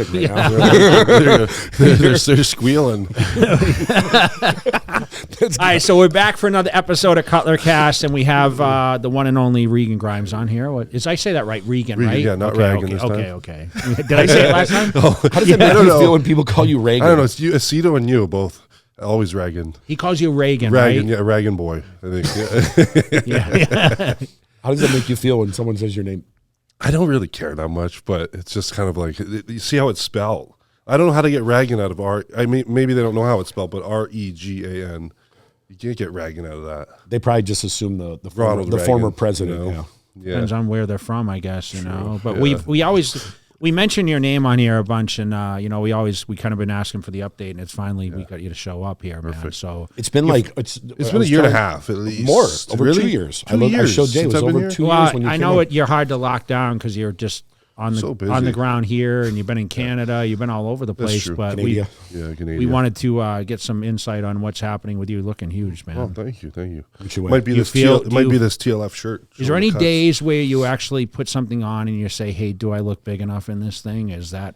critic right now. They're squealing. All right, so we're back for another episode of Cutler Cast, and we have the one and only Regan Grimes on here. What is I say that right? Regan, right? Yeah, not okay, Regan this time. Okay. Did I say it last time? How does it make you feel when people call you Regan? I don't know. It's you, Aceto and you both. Always Regan. He calls you Regan, Regan, right? yeah, Regan boy, I think. Yeah. How does it make you feel when someone says your name? I don't really care that much, but it's just kind of like, you see how it's spelled. I don't know how to get Regan out of R. I mean, maybe they don't know how it's spelled, but Regan. You can't get Regan out of that. They probably just assume the Reagan, former president. you know? Yeah. Depends on where they're from, I guess, you know. But we mention your name on here a bunch, and you know, we kind of been asking for the update, and it's finally we got you to show up here, man. So it's been like it's been a year and a half at least. More over really? 2 years. 2 years. I showed Jay it was over 2 years when you I came know in. you're hard to lock down because you're just on the ground here, and you've been in Canada, you've been all over the place. true. But Canada. we wanted to get some insight on what's happening with you, looking huge, man. Oh, thank you. Which way? Might be this TLF shirt. Is there any days where you actually put something on and you say, "Hey, do I look big enough in this thing?" Is that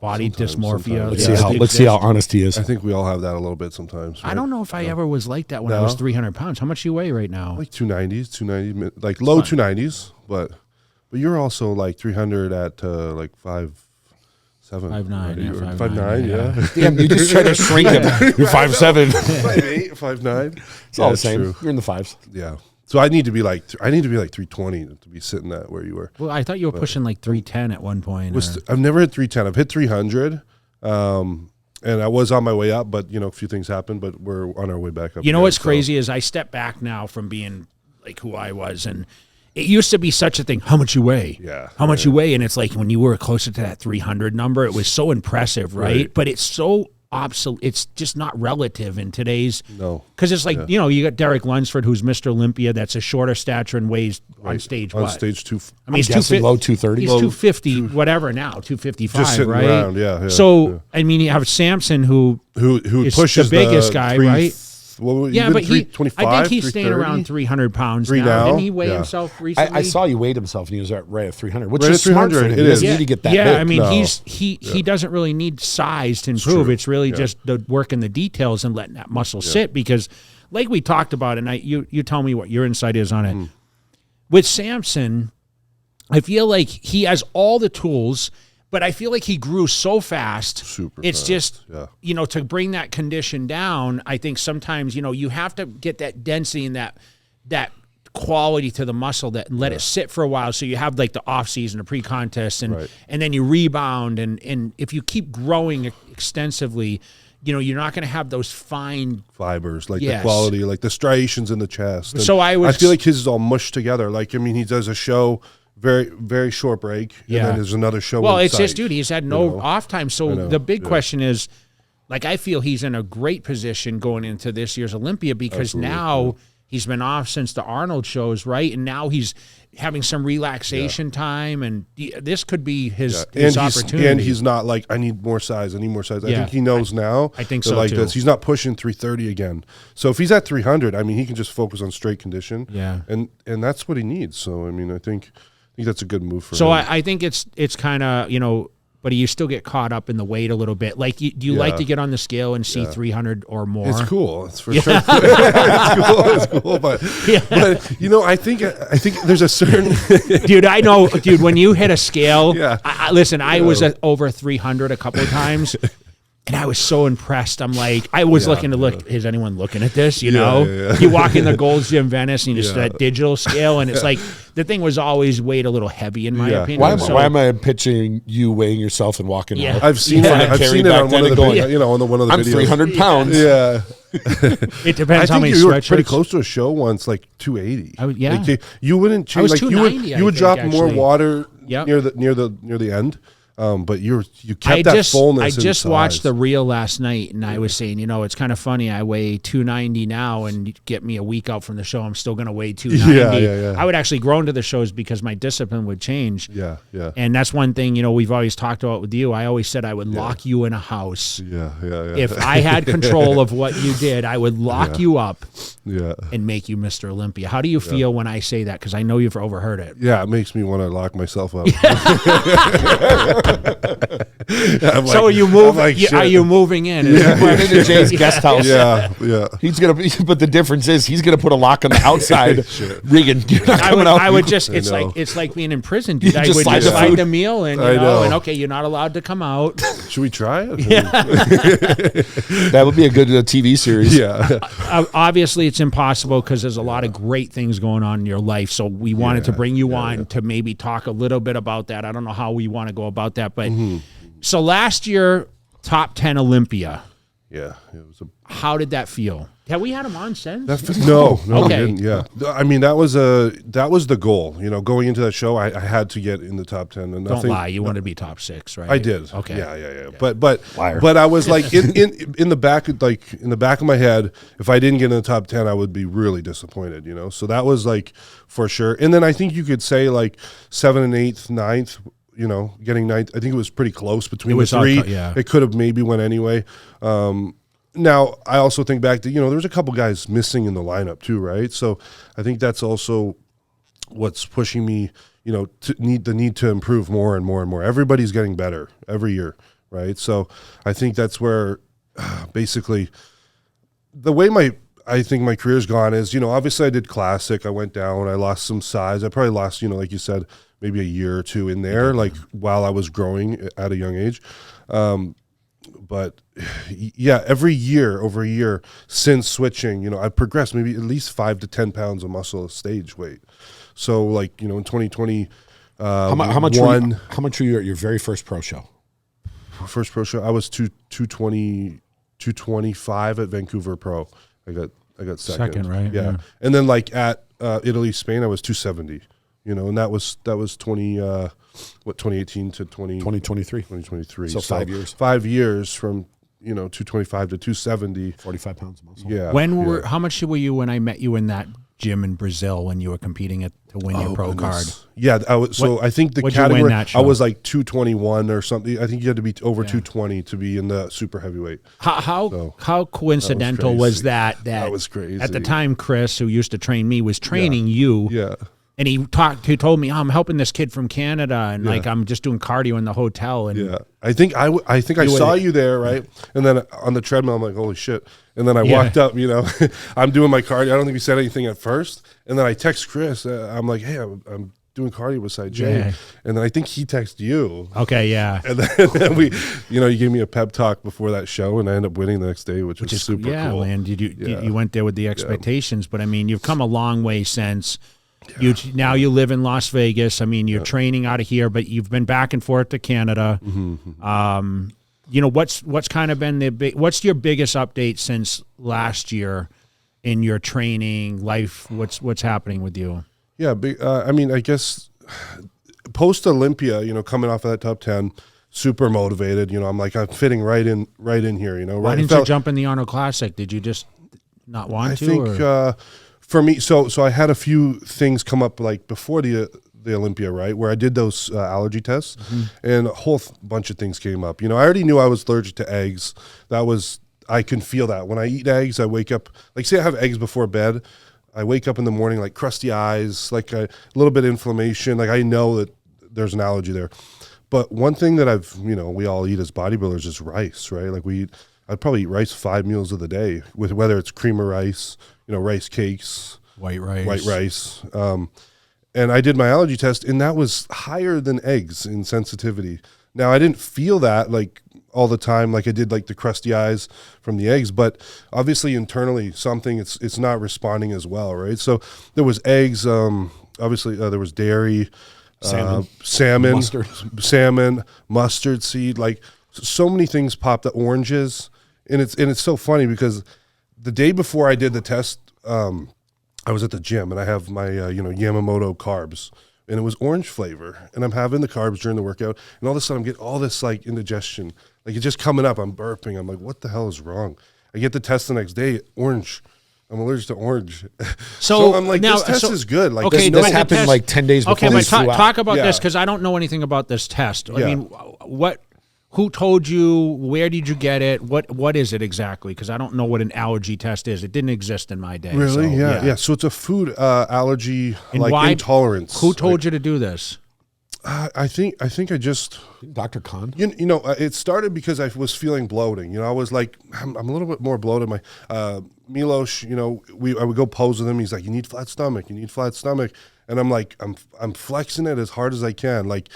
body dysmorphia? Let's see how honest he is. I think we all have that a little bit sometimes. Right? I don't know if I ever was like that when I was 300 pounds. How much do you weigh right now? Like 290, like low 290s, but you're also like 300 at like 5'7". 5'9", yeah, 5'9", yeah. Damn, you just try to shrink him. You're 5'7". 5'8", 5'9". It's all the same. True. You're in the fives. Yeah. So I need to be like 320 to be sitting at where you were. Well, I thought you were pushing like 310 at one point. I've never hit 310. I've hit 300. And I was on my way up, but, you know, a few things happened, but we're on our way back up. You know what's crazy is I step back now from being like who I was, and it used to be such a thing. How much you weigh? Yeah. How much you weigh? And it's like when you were closer to that 300 number, it was so impressive, right? But it's so obsolete. It's just not relative in today's. No. Because it's like, you know, you got Derek Lunsford, who's Mr. Olympia, that's a shorter stature and weighs on stage on what? stage 2. I mean, he's low 230. He's 250, whatever now, 255, just sitting right? around, yeah. So, I mean, you have Samson who is pushes the biggest guy, right? Yeah, but I 325, think he's staying around 300 pounds now. Didn't he weigh himself recently? I saw you weighed himself, and he was right at 300, which right is smart for him. It He doesn't is. need to get that yeah, big. I mean, he doesn't really need size to improve. It's really just the work in the details and letting that muscle sit, because like we talked about, and you tell me what your insight is on it. With Samson, I feel like he has all the tools, but I feel like he grew so fast. It's fast. just, you know, to bring that condition down, I think sometimes, you know, you have to get that density and that quality to the muscle that and let it sit for a while. So you have like the off season, the pre-contest, and then you rebound. And if you keep growing extensively, you know, you're not going to have those fine fibers, like the quality, like the striations in the chest. And so I feel like his is all mushed together. Like, I mean, he does a show, very, very short break, and then there's another show. Well, in it's sight, just, dude, he's had no off time. So the big question is, like, I feel he's in a great position going into this year's Olympia, because now he's been off since the Arnold shows, right? And now he's having some relaxation time, and this could be his opportunity. And he's not like, I need more size. I think he knows now. I think so, like too. this. He's not pushing 330 again. So if he's at 300, I mean, he can just focus on straight condition. Yeah. And that's what he needs. So, I mean, I think that's a good move for him. So I think it's kind of, you know, but you still get caught up in the weight a little bit. Like, do you like to get on the scale and see 300 or more? It's cool. It's for sure. It's cool. But you know, I think there's a certain dude. I know, dude. When you hit a scale, listen. I was at over 300 a couple of times. And I was so impressed. I'm like, I was looking to look, is anyone looking at this? You know, you walk in the Gold's Gym Venice and you just that digital scale. And it's like, the thing was always weighed a little heavy in my opinion. Why am I pitching you weighing yourself and walking out? I've seen it on one of the videos. I'm 300 pounds. Yeah. It depends how many you were stretches. pretty close to a show once, like 280. Yeah. Like, you wouldn't change. I was like 290, you would drop more actually. water near the end. But you kept that fullness. I just in watched size. the reel last night, and I was saying, you know, it's kind of funny. I weigh 290 now, and get me a week out from the show, I'm still going to weigh 290. Yeah. I would actually grow into the shows because my discipline would change. Yeah. And that's one thing, you know, we've always talked about with you. I always said I would lock you in a house. Yeah. If I had control of what you did, I would lock you up and make you Mr. Olympia. How do you feel when I say that? Because I know you've overheard it. Yeah, it makes me want to lock myself up. I'm So like- are you moving? I'm like, Are shit. you moving in? Is the Went question. into Jay's guest house. Yeah, yeah. He's gonna, but the difference is he's gonna put a lock on the outside. Regan, you're not coming out. I would just. It's know. like being in prison, dude. You I just would slide just the slide food. the meal in, I know. and okay, you're not allowed to come out. Should we try it? That would be a good TV series. Yeah. Obviously, it's impossible because there's a lot of great things going on in your life. So we wanted to bring you on to maybe talk a little bit about that. I don't know how we want to go about that, but so last year, top 10 Olympia. Yeah. It was a How did that feel? Have we had him on since? no, Okay. we didn't. Yeah, I mean that was the goal. You know, going into that show, I had to get in the top 10. And Don't nothing, lie, you wanted to be top 6, right? I did. Okay. Yeah. But Liar. but I was like in the back of my head, if I didn't get in the top 10, I would be really disappointed. You know, so that was like for sure. And then I think you could say like 7th and 8th, 9th. You know, getting 9th. I think it was pretty close between the three. It could have maybe went anyway. Now, I also think back to, you know, there was a couple guys missing in the lineup too, right? So I think that's also what's pushing me, you know, to need to improve more and more and more. Everybody's getting better every year, right? So I think that's where basically the way I think my career's gone is, you know, obviously I did classic. I went down, I lost some size. I probably lost, you know, like you said, maybe a year or two in there, like while I was growing at a young age. But yeah, every year, over a year since switching, you know, I've progressed maybe at least 5 to 10 pounds of muscle stage weight. So like, you know, in 2020, How much were you at your very first pro show? first pro show, I was 220, 225 at Vancouver Pro. I got second. Right? Yeah. And then like at Italy, Spain, I was 270, you know, and that was 2018 to 2023. So 5 years. 5 years from, you know, 225 to 270. 45 pounds of muscle. Yeah. How much were you when I met you in that gym in Brazil when you were competing to win your pro card? Yeah, I was. So I think the what'd you win category that show? I was like 221 or something. I think you had to be over 220 to be in the super heaveweight. How coincidental was that? That was crazy. At the time, Chris, who used to train me, was training you. Yeah. And he told me, I'm helping this kid from Canada, and like I'm just doing cardio in the hotel. And Yeah, I think I saw you there, right? And then on the treadmill, I'm like, holy shit! And then I walked up, you know, I'm doing my cardio. I don't think we said anything at first, and then I text Chris. I'm like, hey, I'm doing cardio beside Jay, and then I think he texted you. Okay, yeah. And then we, you know, you gave me a pep talk before that show, and I ended up winning the next day, which was super cool. Yeah, man. You went there with the expectations, but I mean, you've come a long way since. Now you live in Las Vegas. I mean, you're training out of here, but you've been back and forth to Canada. Mm-hmm. You know, what's kind of been what's your biggest update since last year in your training life? What's happening with you? Yeah, I mean, I guess post Olympia, you know, coming off of that top 10, super motivated. You know, I'm fitting right in here. You know, Why didn't you jump in the Arnold Classic? Did you just not want to? I think for me, so I had a few things come up like before the Olympia, right, where I did those allergy tests, and a whole bunch of things came up. You know, I already knew I was allergic to eggs. I can feel that when I eat eggs. I wake up, like say I have eggs before bed. I wake up in the morning like crusty eyes, like a little bit of inflammation. Like I know that there's an allergy there. But one thing that we all eat as bodybuilders is rice, right? Like I'd probably eat rice 5 meals of the day, with whether it's cream of rice, you know, rice cakes, white rice. And I did my allergy test, and that was higher than eggs in sensitivity. Now, I didn't feel that like all the time, like I did like the crusty eyes from the eggs, but obviously internally something it's not responding as well, right? So there was eggs, obviously there was dairy, salmon, mustard seed, like so many things popped up, oranges, and it's so funny because the day before I did the test, I was at the gym and I have my Yamamoto carbs, and it was orange flavor, and I'm having the carbs during the workout, and all of a sudden I'm getting all this like indigestion, like it's just coming up. I'm burping. I'm like, what the hell is wrong? I get the test the next day, orange. I'm allergic to orange. So I'm like, now, this test is good. Like, okay, this happened like 10 days before. Okay, but talk about this, because I don't know anything about this test. I mean, who told you? Where did you get it? What is it exactly? Because I don't know what an allergy test is. It didn't exist in my day. Really? So, Yeah. So it's a food allergy, and like why, intolerance. Who told you to do this? I think I just, Dr. Khan. you know, it started because I was feeling bloating. You know, I was like, I'm a little bit more bloated. My Milos, you know, I would go pose with him. He's like, you need flat stomach. You need flat stomach. And I'm like, I'm flexing it as hard as I can. Like,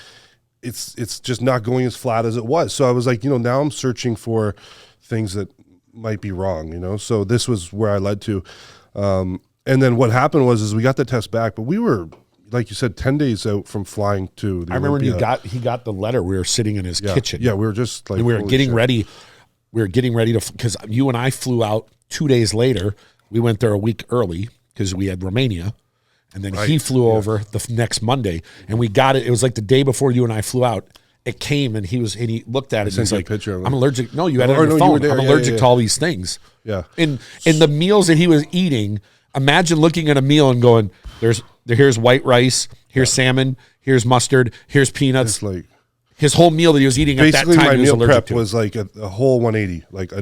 it's just not going as flat as it was. So I was like, you know, now I'm searching for things that might be wrong, you know? So this was where I led to. And then what happened was we got the test back, but we were, like you said, 10 days out from flying to the I remember Olympia. when he got the letter. We were sitting in his kitchen. Yeah, we were just like, and we were holy getting shit. ready. We were getting ready to, because you and I flew out 2 days later. We went there a week early because we had Romania. And then he flew over the next Monday, and we got it. It was like the day before you and I flew out. It came, and he looked at it, and he's like, "I'm allergic." No, you had it on your phone. I'm allergic to all these things. Yeah. And the meals that he was eating, imagine looking at a meal and going, here's white rice, here's salmon, here's mustard, here's peanuts. It's like his whole meal that he was eating at that basically time, my he was meal allergic prep to. was like a whole 180. Like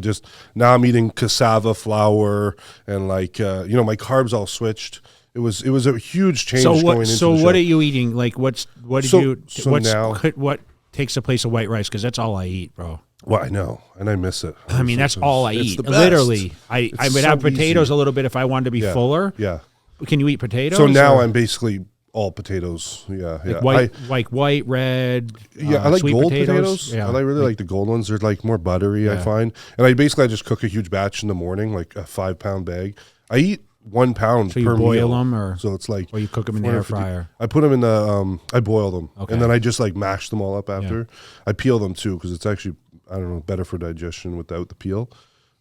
now I'm eating cassava flour, and like you know, my carbs all switched. It was a huge change going into the So what show. are you eating? Like what now- what takes the place of white rice? Because that's all I eat, bro. Well, I know, and I miss it. I mean, that's all I It's eat. the best. Literally, I would so have potatoes easy. a little bit if I wanted to be fuller. Yeah. Can you eat potatoes? So now or I'm basically all potatoes. Yeah, yeah. white, red. I like sweet gold potatoes. Yeah. I really like the gold ones. They're like more buttery, I find. And I just cook a huge batch in the morning, like a 5-pound bag. I eat 1 pound So you per boil meal. them, or So it's like, or you cook them in the air 450 fryer. I put them in the I boil them, Okay. and then I just like mash them all up after. I peel them too because it's actually, I don't know, better for digestion without the peel.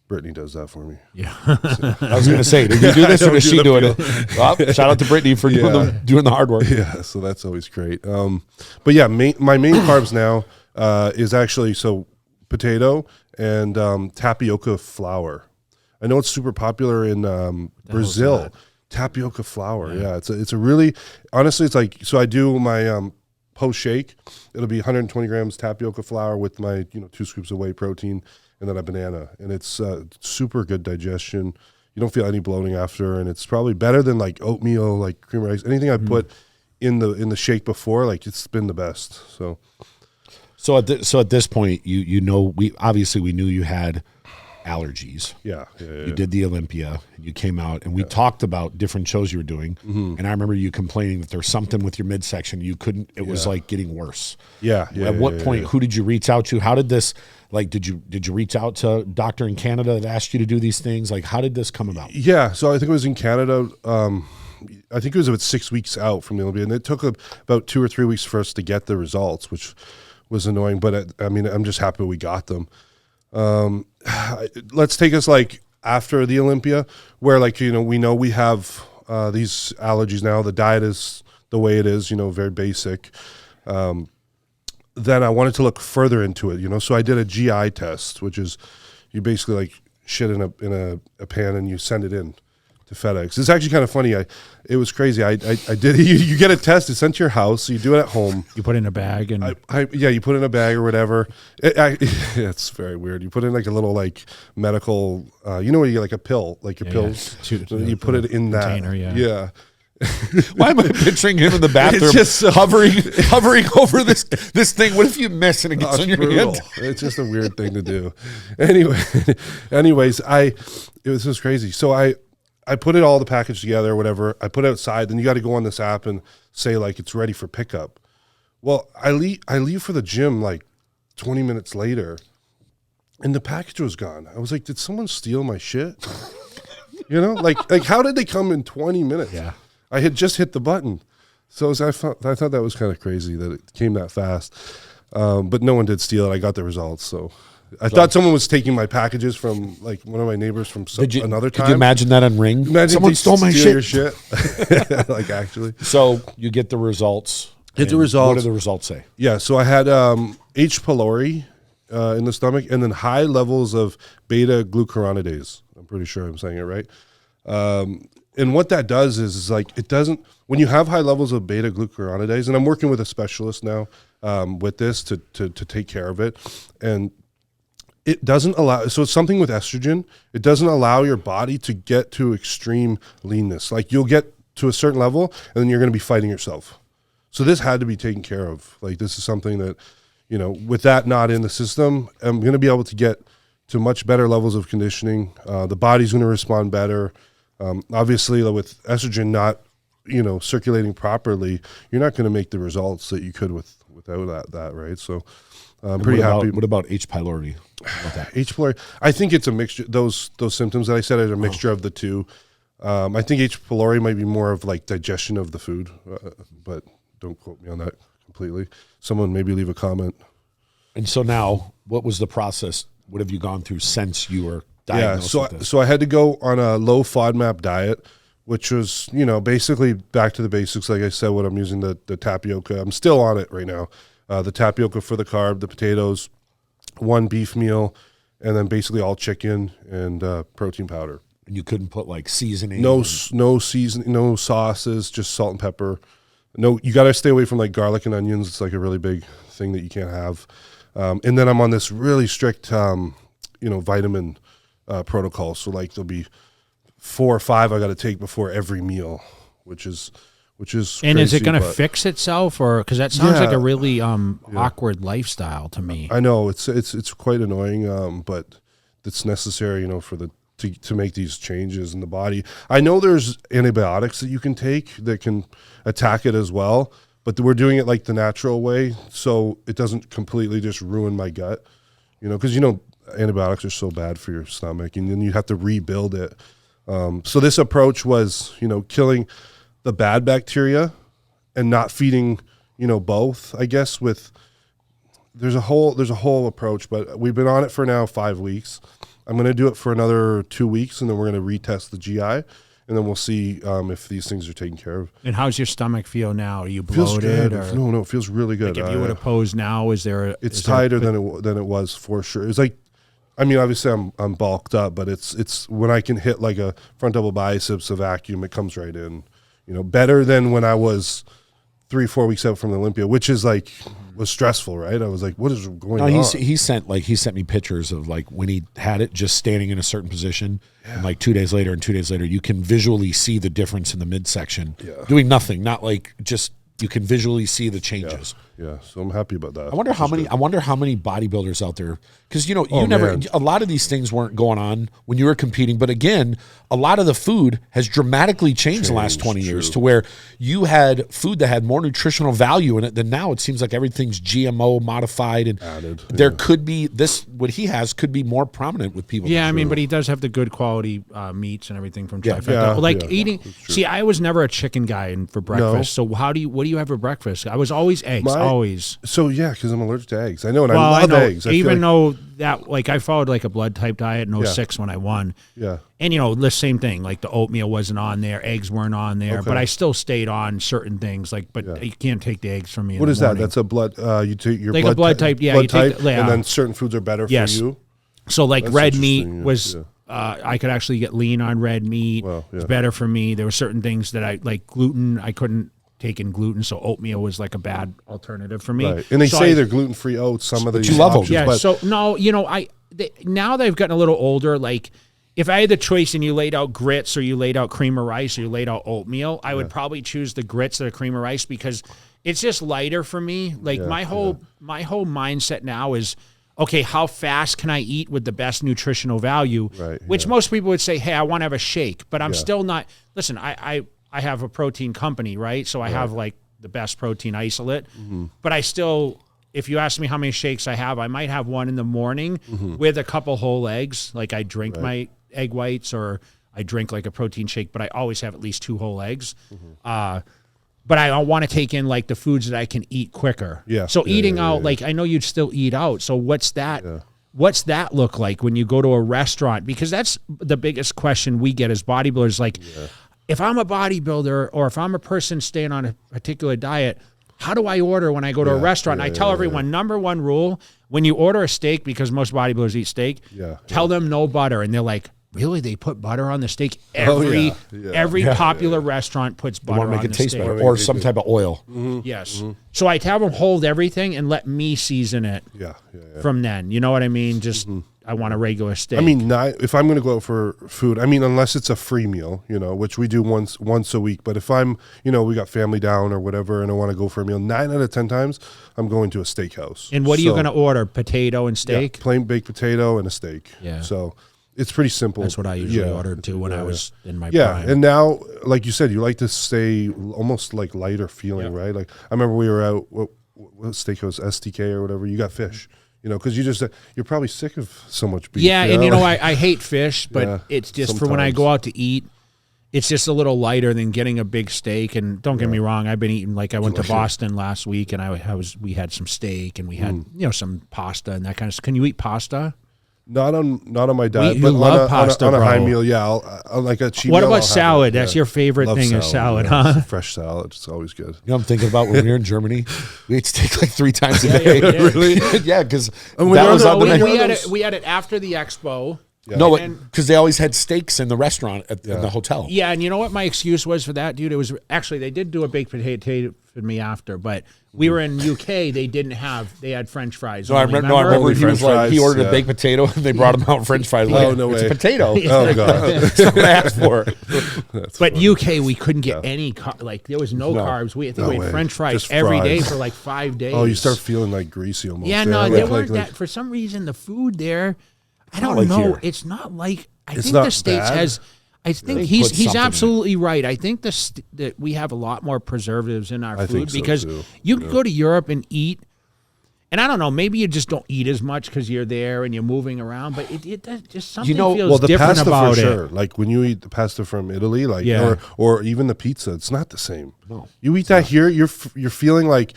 Brittany does that for me. Yeah. I was going to say, did you do this or is she doing it? Well, shout out to Brittany for doing the hard work. Yeah, so that's always great. But yeah, my main carbs now is actually potato and tapioca flour. I know it's super popular in Brazil. Tapioca flour, yeah. It's a really, honestly, it's like, so I do my post shake. It'll be 120 grams tapioca flour with my 2 scoops of whey protein and then a banana, and it's super good digestion. You don't feel any bloating after, and it's probably better than like oatmeal, like cream rice, anything I put in the shake before. Like, it's been the best. So at this point, we knew you had allergies. Yeah. You did the Olympia, and you came out, and we talked about different shows you were doing. And I remember you complaining that there's something with your midsection you couldn't. It was like getting worse. At what point? Who did you reach out to? How did this? Like, did you reach out to a doctor in Canada that asked you to do these things? Like, how did this come about? Yeah, so I think it was in Canada. I think it was about 6 weeks out from the Olympia, and it took about 2 or 3 weeks for us to get the results, which was annoying. But I mean, I'm just happy we got them. Let's take us like after the Olympia, where like, we know we have these allergies now. The diet is the way it is, very basic. Then I wanted to look further into it, so I did a GI test, which is you basically like shit in a pan and you send it in to FedEx. It's actually kind of funny. It was crazy. I did. You get a test. It's sent to your house. So you do it at home. You put it in a bag and you put it in a bag or whatever. It's very weird. You put in like a little like medical. Where you get like a pill, like your pills. So you put it in that container. Yeah. Why am I picturing him in the bathroom, just so hovering over this thing? What if you miss and it gets on your hand? It's just a weird thing to do. Anyways, it was just crazy. So I put it all the package together, or whatever. I put it outside. Then you got to go on this app and say like it's ready for pickup. Well, I leave for the gym like 20 minutes later, and the package was gone. I was like, did someone steal my shit? Like how did they come in 20 minutes? Yeah. I had just hit the button. So I thought that was kind of crazy that it came that fast. But no one did steal it. I got the results. So I thought someone was taking my packages from like one of my neighbors from another time. Could you imagine that on Ring? Someone stole my shit. Your shit. Like, actually. So you get the results. Get the results. What do the results say? Yeah. So I had H. pylori in the stomach, and then high levels of beta glucuronidase. I'm pretty sure I'm saying it right. And what that does is like, it doesn't, when you have high levels of beta glucuronidase, and I'm working with a specialist now with this to take care of it, and it doesn't allow, so it's something with estrogen, it doesn't allow your body to get to extreme leanness. Like, you'll get to a certain level, and then you're going to be fighting yourself. So this had to be taken care of. Like, this is something that, you know, with that not in the system, I'm going to be able to get to much better levels of conditioning. The body's going to respond better. Obviously, with estrogen not, you know, circulating properly, you're not going to make the results that you could without that, right? So I'm pretty happy. What about H. pylori? H. pylori, I think it's a mixture. Those symptoms that I said are a mixture of the two. I think H. pylori might be more of like digestion of the food, but don't quote me on that completely. Someone maybe leave a comment. And so now, what was the process? What have you gone through since you were diagnosed with this? So I had to go on a low FODMAP diet, which was, you know, basically back to the basics. Like I said, what I'm using, the tapioca. I'm still on it right now. The tapioca for the carb, the potatoes, 1 beef meal, and then basically all chicken and protein powder. And you couldn't put like seasoning? No seasoning, no sauces, just salt and pepper. No, you got to stay away from like garlic and onions. It's like a really big thing that you can't have. And then I'm on this really strict, you know, vitamin protocol. So like there'll be 4 or 5 I got to take before every meal, which is and crazy, is it going to fix itself, or because that sounds like a really awkward lifestyle to me? I know it's quite annoying, but it's necessary, you know, for to make these changes in the body. I know there's antibiotics that you can take that can attack it as well, but we're doing it like the natural way, so it doesn't completely just ruin my gut, you know, because, you know, antibiotics are so bad for your stomach, and then you have to rebuild it. So this approach was, you know, killing the bad bacteria and not feeding, you know, both, I guess. There's a whole approach, but we've been on it for now 5 weeks. I'm going to do it for another 2 weeks, and then we're going to retest the GI, and then we'll see if these things are taken care of. And how's your stomach feel now? Are you bloated? Or? No, it feels really good. Like if you would have posed now, it's tighter than it was for sure. It's like, I mean, obviously I'm bulked up, but it's when I can hit like a front double biceps, a vacuum, it comes right in. You know, better than when I was 3-4 weeks out from the Olympia, which is like was stressful, right? I was like, what is going on? He sent me pictures of like when he had it just standing in a certain position, and like 2 days later, you can visually see the difference in the midsection. Doing nothing, not like just you can visually see the changes. Yeah, so I'm happy about that. I wonder how many bodybuilders out there, because you know a lot of these things weren't going on when you were competing, but again, a lot of the food has dramatically changed the last 20 years to where you had food that had more nutritional value in it than now. It seems like everything's GMO modified, and added. There could be what he has could be more prominent with people. Yeah, I mean, but he does have the good quality meats and everything from Trifecta. Yeah, like eating. See, I was never a chicken guy for breakfast. No. So what do you have for breakfast? I was always eggs, always. So yeah, because I'm allergic to eggs. I know, and I love eggs. Even though that, like, I followed like a blood type diet in 06 when I won. Yeah. And you know, the same thing. Like the oatmeal wasn't on there, eggs weren't on there, but I still stayed on certain things. Like, but you can't take the eggs from me. What is that? That's a blood. You take your like blood type. Yeah, blood type, and then certain foods are better for you. So like red meat was. I could actually get lean on red meat. It's better for me. There were certain things that I like gluten. I couldn't take in gluten, so oatmeal was like a bad alternative for me. Right. And they say they're gluten-free oats. Some of the you love options, yeah. So no, you know, now they've gotten a little older. Like if I had the choice and you laid out grits or you laid out cream of rice or you laid out oatmeal, I would probably choose the grits or the cream of rice because it's just lighter for me. Like my whole mindset now is, okay, how fast can I eat with the best nutritional value? Right, which most people would say, hey, I want to have a shake, but I'm still not. Listen, I have a protein company, right? So I have like the best protein isolate, but I still, if you ask me how many shakes I have, I might have one in the morning with a couple whole eggs. Like I drink my egg whites or I drink like a protein shake, but I always have at least 2 whole eggs. But I want to take in like the foods that I can eat quicker. Yeah. So eating out, like I know you'd still eat out. So what's that? What's that look like when you go to a restaurant? Because that's the biggest question we get as bodybuilders. Like, if I'm a bodybuilder or if I'm a person staying on a particular diet, how do I order when I go to a restaurant? I tell everyone, number one rule, when you order a steak, because most bodybuilders eat steak, tell them no butter. And they're like, really? They put butter on the steak? Every popular restaurant puts butter on the steak. Make it taste better, or some type of oil. Yes. So I have them hold everything and let me season it from then. You know what I mean? Just I want a regular steak. I mean, if I'm going to go out for food, I mean, unless it's a free meal, which we do once a week. But if I'm, we got family down or whatever, and I want to go for a meal, 9 out of 10 times, I'm going to a steakhouse. And what are you going to order? Potato and steak? Yeah, plain baked potato and a steak. Yeah. So it's pretty simple. That's what I usually ordered too when I was in my Yeah, prime. and now, like you said, you like to stay almost like lighter feeling, right? Like I remember we were out, what steakhouse, STK or whatever. You got fish, because you're probably sick of so much beef. Yeah, and I hate fish, but it's just for when I go out to eat. It's just a little lighter than getting a big steak. And don't get me wrong, I've been eating, like I went to Boston last week, and we had some steak and we had some pasta and that kind of stuff. Can you eat pasta? Not on my diet, but love pasta, on a high bro. meal, yeah. I'll like a cheap What meal, about I'll have salad? it, That's yeah. your favorite Love thing is salad, huh? Fresh salad, it's always good. I'm thinking about when we were in Germany, we ate steak like 3 times a day. Really? Yeah, because that when you're was on the menu. We had it after the expo. Yeah. No, because they always had steaks in the restaurant in the hotel. Yeah, and you know what my excuse was for that, dude? It was actually, they did do a baked potato for me after, but we were in UK. They had French fries. No, I remember he was like, he ordered a baked potato and they brought him out French fries. Oh, Like, no it's way. a potato. Oh, God. That's what I asked for. But UK, we couldn't get any there was no carbs. I think we had French fries Just every day fries. for like 5 days. Oh, you start feeling like greasy almost. Yeah, no, they like- weren't like- that. For some reason, the food there, I not don't like know. here. It's not like. I It's think not the States bad. has. I think They he's put something in it. absolutely right. I think that we have a lot more preservatives in our I food think so, because too. you can go to Europe and eat, and I don't know, maybe you just don't eat as much because you're there and you're moving around, but it does just something feels Well, the different pasta about for it. sure. Like when you eat the pasta from Italy, like or even the pizza, it's not the same. No, you eat that here, you're feeling like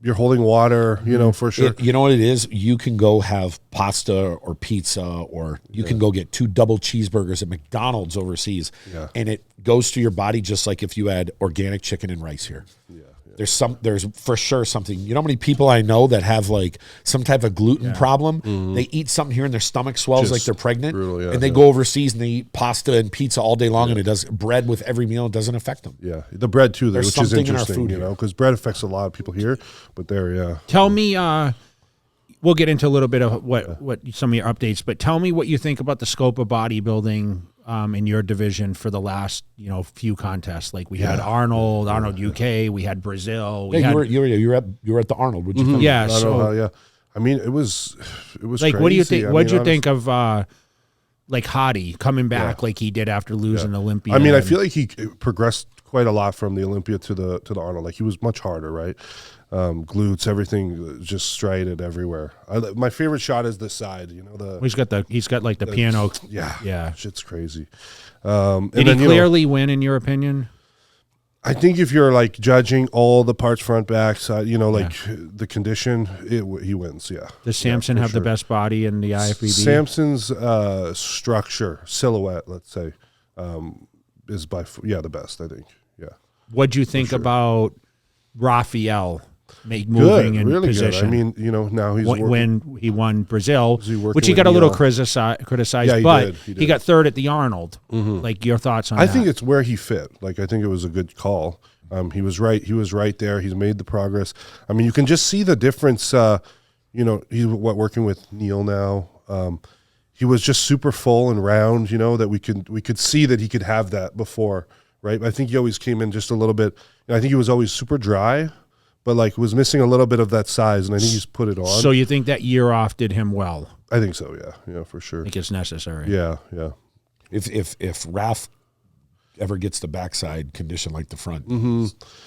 you're holding water, for sure. You know what it is? You can go have pasta or pizza, or you can go get 2 double cheeseburgers at McDonald's overseas, and it goes to your body just like if you had organic chicken and rice here. There's for sure something. You know how many people I know that have like some type of gluten problem? They eat something here and their stomach swells Just like they're pregnant, brutal, and they go overseas and they eat pasta and pizza all day long, and it does bread with every meal. It doesn't affect them. Yeah, the bread too, There's which is something in our interesting, food here. because bread affects a lot of people here, but Tell me, we'll get into a little bit of what some of your updates, but tell me what you think about the scope of bodybuilding in your division for the last few contests. Like we had Arnold UK, we had Brazil. You were at the Arnold. Would you think? Yeah, I mean, it was like, crazy. what do you think? I What'd mean, you think of like Hottie coming back like he did after losing Olympia? I mean, I feel like he progressed quite a lot from the Olympia to the Arnold. Like he was much harder, right? Glutes, everything just striated everywhere. My favorite shot is this side. he's got like the piano. Yeah, shit's crazy. Did he clearly win in your opinion? I think if you're like judging all the parts, front, back, side, like the condition, he wins. Yeah. Does Samson have the best body in the IFBB? Samson's structure, silhouette, let's say, is by the best. I think. Yeah. What'd you think about Raphael moving Good, in really position? good. I mean, now he's when he won Brazil, he working which he with got a little Neil? criticized, Yeah, he but did, he he did. got 3rd at the Arnold. Like your thoughts on I that? think it's where he fit. Like I think it was a good call. He was right. He was right there. He's made the progress. I mean, you can just see the difference. He's working with Neil now. He was just super full and round. That we could see that he could have that before, right? I think he always came in just a little bit. I think he was always super dry, but like was missing a little bit of that size, and I think he's put it on. So you think that year off did him well? I think so. Yeah, for sure. I think it's necessary. Yeah. If Raph ever gets the backside condition like the front,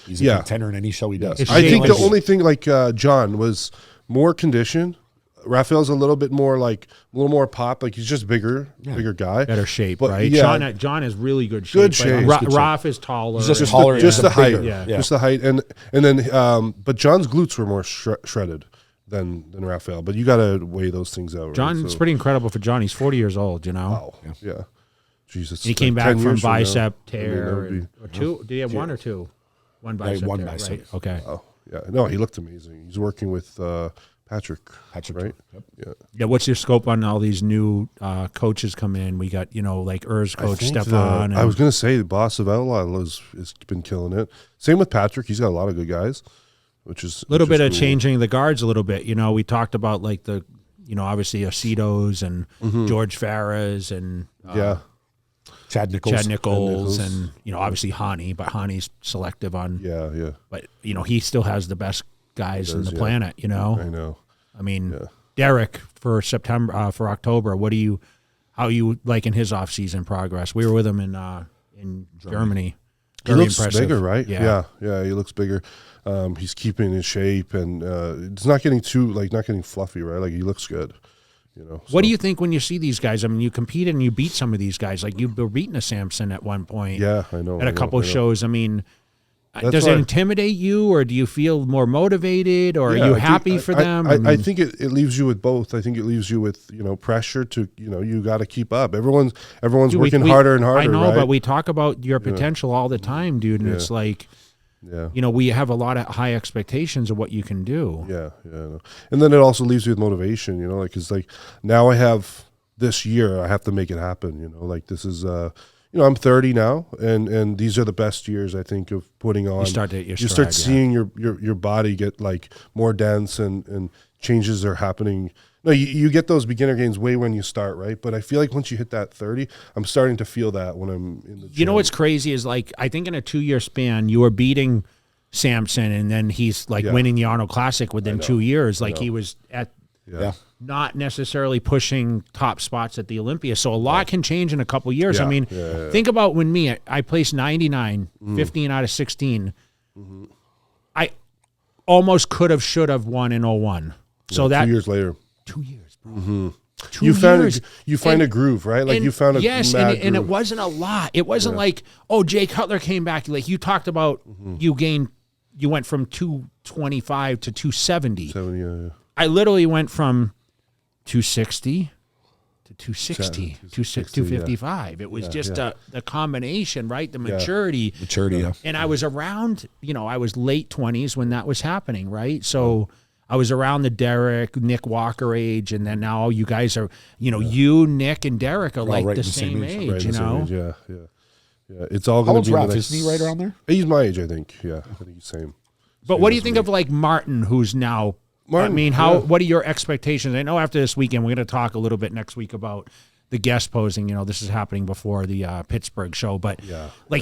he's a contender in any show he does. I think the Shameless. only thing like John was more condition. Raphael's a little more pop. Like he's just bigger guy, Better shape, But, right? yeah. John is really good shape. Good but shape. Raph is taller. He's just and- taller. just the height, bigger. just the height, and then but John's glutes were more shredded than Raphael. But you got to weigh those things out. Right? John's So- pretty incredible for John. He's 40 years old. Wow. Yeah. Jesus. And he came back from bicep tear. Be, or two? Did he have one or two? One bicep one tear, bicep. right? Okay. oh yeah. No, he looked amazing. He's working with Patrick, right? Yep. Yeah. Yeah, what's your scope on all these new coaches come in? We got, like Urs coach I think Stefan. I was going to say the boss of Outlaw has been killing it. Same with Patrick. He's got a lot of good guys, which is a little bit of cool. changing the guards a little bit. We talked about like the obviously Acetos and George Farah's and Chad Nichols. And obviously Hani, but Hani's selective on. Yeah. But he still has the best guys in the planet. I know. I mean, Derek for October. How are you liking his off-season progress? We were with him in Germany. He looks bigger, right? Yeah. He looks bigger. He's keeping his shape, and it's not getting not getting fluffy, right? Like, he looks good. What do you think when you see these guys? I mean, you competed and you beat some of these guys. Like, you were beating a Samson at one point. Yeah, I know. At a couple of shows. I mean, does it intimidate you, or do you feel more motivated, or are you happy for them? I think it leaves you with both. I think it leaves you with pressure to you got to keep up. Everyone's working harder and harder. I know, right? But we talk about your potential all the time, dude, and it's like. Yeah. We have a lot of high expectations of what you can do. Yeah. And then it also leaves you with motivation, because now I have this year, I have to make it happen, like this is, I'm 30 now, and these are the best years, I think, of putting on. You start seeing your body get more dense and changes are happening. No, you get those beginner gains way when you start, right? But I feel like once you hit that 30, I'm starting to feel that when I'm in the gym. What's crazy is I think in a 2-year span, you were beating Samson, and then he's winning the Arnold Classic within 2 years. He was at not necessarily pushing top spots at the Olympia. So a lot can change in a couple of years. I mean, think about when I placed 99, 15 out of 16. Mm-hmm. I almost should have won in 01. So 2 years later. 2 years, bro. Mm-hmm. 2 years. You find a groove, right? You found a mad and it groove. wasn't a lot. It wasn't Jay Cutler came back. You talked about you went from 225 to 270. 70, I literally went from 260 to 260, 255. It was just the combination, right? The maturity. And I was around, I was late 20s when that was happening, right? So I was around the Derek, Nick Walker age, and then now you guys are, you, Nick, and Derek are the same age, right, Yeah. It's all going to be. How old's Ralph? Isn't he right around there? He's my age, I think. Yeah, I think he's same. But what do you think of Martin, who's now? Martin, I mean, what are your expectations? I know after this weekend, we're going to talk a little bit next week about the guest posing. This is happening before the Pittsburgh show, but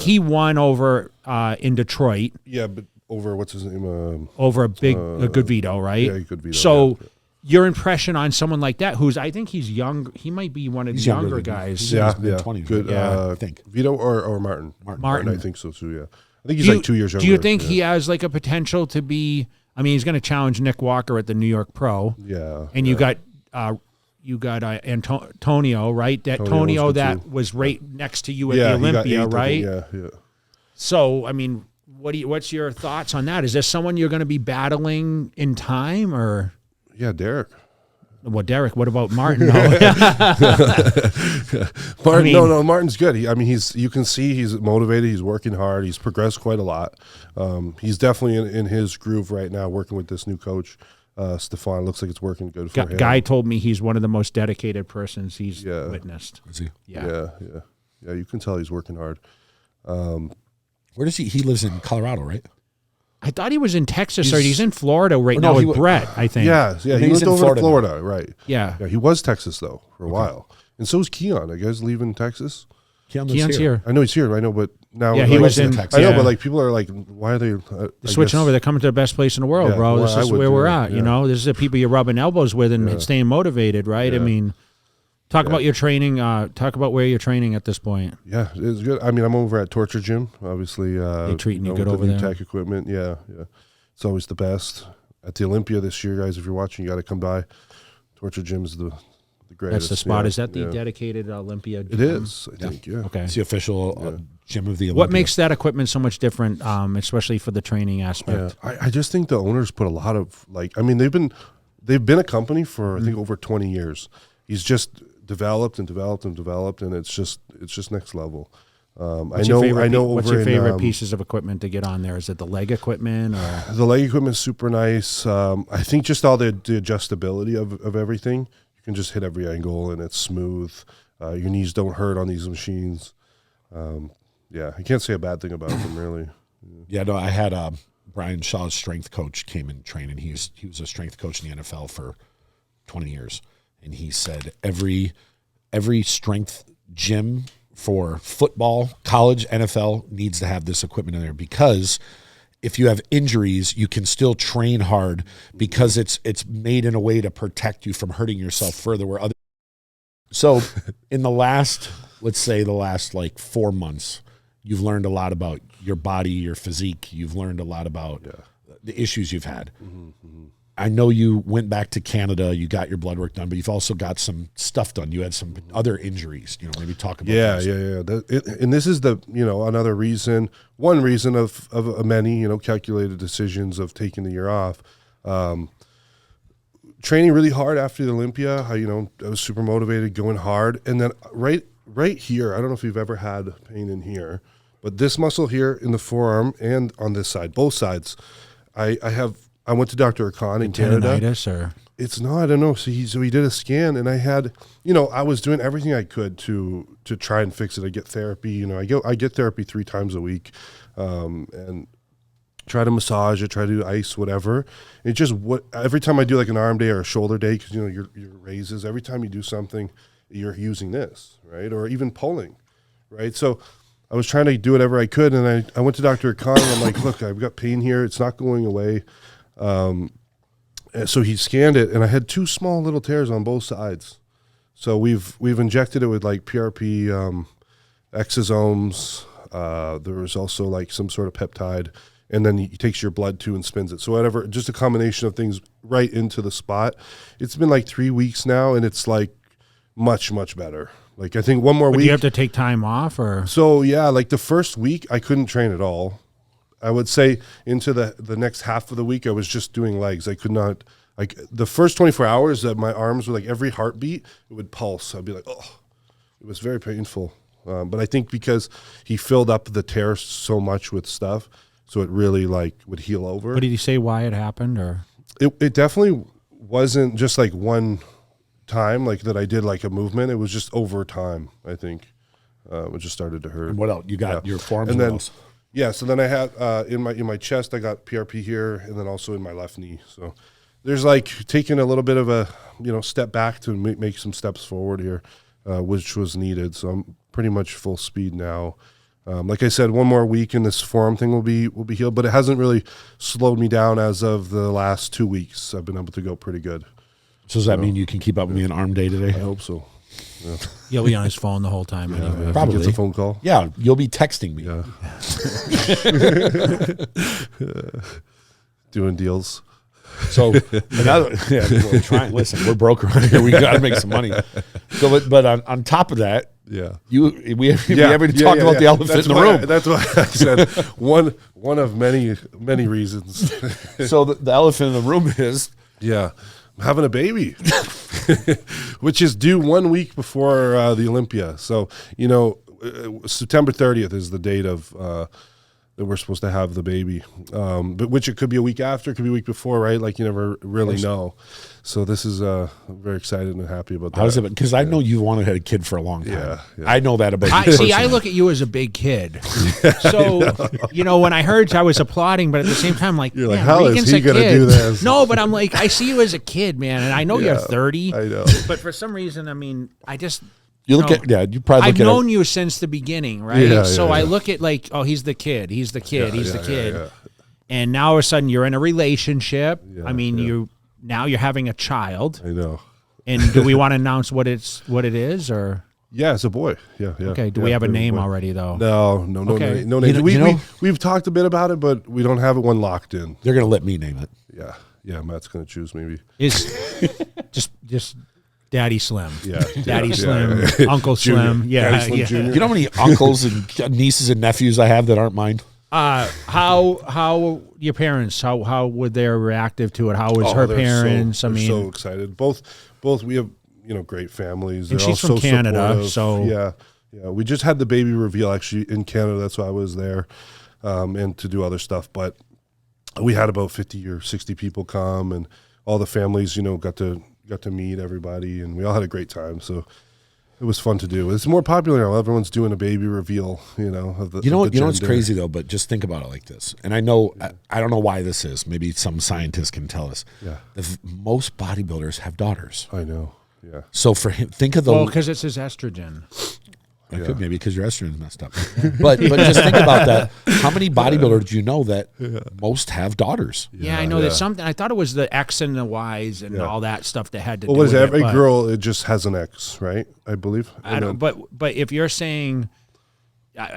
he won over in Detroit. Yeah, but over what's his name? Over a good veto, right? Yeah, good veto. So. Yeah. Your impression on someone like that, I think he's young. He might be one of the younger guys. He's in his mid-20s. Good. I think Vito or Martin. Martin, I think so too. Yeah, I think he's 2 years younger. Do you think he has a potential to be? I mean, he's going to challenge Nick Walker at the New York Pro. Yeah, and you got Antonio, right? That Tonio that was right next to you at the Olympia, right? Yeah. So, I mean, what's your thoughts on that? Is this someone you're going to be battling in time, or? Yeah, Derek. Well, Derek, what about Martin? Martin's good. You can see he's motivated. He's working hard. He's progressed quite a lot. He's definitely in his groove right now, working with this new coach, Stefan. Looks like it's working good for him. Guy told me he's one of the most dedicated persons he's witnessed. Is he? Yeah. You can tell he's working hard. Where does he? He lives in Colorado, right? I thought he was in Texas, or he's in Florida now with Brett, I think. Yeah, he went over to Florida, right. Yeah. He was Texas, though, for a while. And so is Keon. Are you guys leaving Texas? Keon's here. I know he's here, I know, but now... Yeah, he was in Texas. I know, but people are like, why are they... They're switching over. They're coming to the best place in the world, bro. This is where we're at, This is the people you're rubbing elbows with and staying motivated, right? Yeah. I mean... Talk about your training. Talk about where you're training at this point. Yeah, it's good. I mean, I'm over at Torture Gym, obviously. They treating you good over there? Tech equipment, yeah. It's always the best. At the Olympia this year, guys, if you're watching, you got to come by. Torture Gym is the greatest. That's the spot. Is that the dedicated Olympia gym? It is, I think, yeah. Okay. It's the official gym of the Olympia. What makes that equipment so much different, especially for the training aspect? Yeah. I just think the owners put a lot of, they've been a company for, I think, over 20 years. He's just... developed, and it's just next level. What's your favorite pieces of equipment to get on there? Is it the leg equipment? Or? The leg equipment is super nice. I think just all the adjustability of everything. You can just hit every angle, and it's smooth. Your knees don't hurt on these machines. I can't say a bad thing about them, really. Yeah, no, I had Brian Shaw's strength coach came and trained, and he was a strength coach in the NFL for 20 years. and he said every strength gym for football, college, NFL needs to have this equipment in there, because if you have injuries, you can still train hard because it's made in a way to protect you from hurting yourself further. So in the last, let's say the last like 4 months, you've learned a lot about your body, your physique. You've learned a lot about the issues you've had. I know you went back to Canada, you got your blood work done, but you've also got some stuff done. You had some other injuries, maybe talk about those. And this is the, another reason, one reason of many, calculated decisions of taking the year off. Training really hard after the Olympia, I was super motivated, going hard. And then right here, I don't know if you've ever had pain in here, but this muscle here in the forearm and on this side, both sides, I went to Dr. Khan in Canada. Tendinitis or? It's not, I don't know. So he did a scan, and I had, I was doing everything I could to try and fix it. I get therapy, I get therapy 3 times a week, and try to massage it, try to do ice, whatever. It just, every time I do like an arm day or a shoulder day, because, your raises, every time you do something, you're using this, right? Or even pulling, right? So I was trying to do whatever I could, and I went to Dr. Khan, and I'm like, look, I've got pain here. It's not going away. So he scanned it, and I had 2 small little tears on both sides. So we've injected it with like PRP, exosomes. There was also like some sort of peptide, and then he takes your blood too and spins it. So whatever, just a combination of things right into the spot. It's been like 3 weeks now, and it's like much, much better. Like I think one more week. Do you have to take time off or? So yeah, like the first week I couldn't train at all. I would say into the next half of the week, I was just doing legs. I could not, like the first 24 hours that my arms were like every heartbeat, it would pulse. I'd be like, oh, it was very painful. But I think because he filled up the tear so much with stuff, so it really like would heal over. But did he say why it happened or? It definitely wasn't just like one time like that I did like a movement. It was just over time, I think. It just started to hurt. And what else? You got your forearms and then, else? Yeah, so then I had in my chest I got PRP here, and then also in my left knee. So there's like taking a little bit of a step back to make some steps forward here, which was needed. So I'm pretty much full speed now. Like I said, one more week and this forearm thing will be healed, but it hasn't really slowed me down as of the last 2 weeks. I've been able to go pretty good. So does that mean you can keep up with me an arm day today? I hope so. Yeah. You'll be on his phone the whole time anyway. Probably. It's a phone call. Yeah, you'll be texting me. Yeah. Doing deals. So we're trying. Listen, we're broke around here. We got to make some money. So, but on top of that, we haven't talked about the elephant in the room. That's why I said one of many reasons. So the elephant in the room is I'm having a baby, which is due 1 week before the Olympia. So, September 30th is the date of that we're supposed to have the baby. But which it could be a week after, it could be a week before, right? Like you never really know. So this is I'm very excited and happy about that. How is it? Because I know you wanted to have a kid for a long time. Yeah. I know that about you. I look at you as a big kid. So, when I heard you, I was applauding, but at the same time, like, you're like, how Regan's is he going to do this? No, but I'm like, I see you as a kid, man, and I know you're 30. I know. But for some reason, I mean, I just... You look at, you probably look I've at known you since the beginning, right? Yeah, so yeah. I look at like, oh, he's the kid. He's the kid. He's the kid. Yeah. And now all of a sudden you're in a relationship. I mean, you're having a child. I know. And do we want to announce what it is or? Yeah, it's a boy. Yeah. Okay. Do we have a name already though? No Okay. no name. We've talked a bit about it, but we don't have one locked in. They're going to let me name it. Yeah. Matt's going to choose maybe. Is just Daddy Slim. Yeah. Daddy Slim. Uncle Slim. Yeah. Daddy Slim Jr. You know how many uncles and nieces and nephews I have that aren't mine? How your parents? How were they reactive to it? How was her parents? So, so excited. Both we have great families. And they're she's all from so Canada, supportive. so yeah. We just had the baby reveal actually in Canada. That's why I was there, and to do other stuff. But we had about 50 or 60 people come, and all the families got to meet everybody, and we all had a great time. So it was fun to do. It's more popular now. Everyone's doing a baby reveal, of the You know what's crazy though, but just think about it like this. And I know I don't know why this is. Maybe some scientist can tell us. Yeah. Most bodybuilders have daughters. I know. Yeah. So for him, think of the because it's his estrogen. I could maybe because your estrogen's messed up. but just think about that. How many bodybuilders do you know that most have daughters? Yeah, I know that something. I thought it was the X and the Y's and all that stuff that had to do what is with every it, girl? It just has an X, right? I believe. I don't. But if you're saying,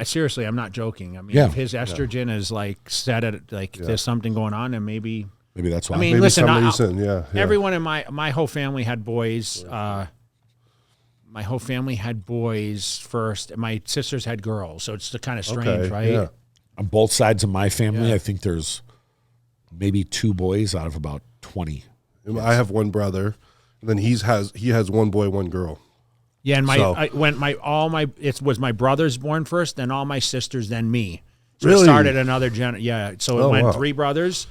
seriously, I'm not joking. I mean, if his estrogen is like set at like there's something going on, then maybe that's why. I mean, maybe listen, some reason, everyone in my whole family had boys. My whole family had boys first. And my sisters had girls, so it's kind of strange, right? Yeah. On both sides of my family, I think there's maybe 2 boys out of about 20. I have one brother, and then he has 1 boy, 1 girl. Yeah, and it was my brothers born first, then all my sisters, then me. So it started another so it went 3 brothers,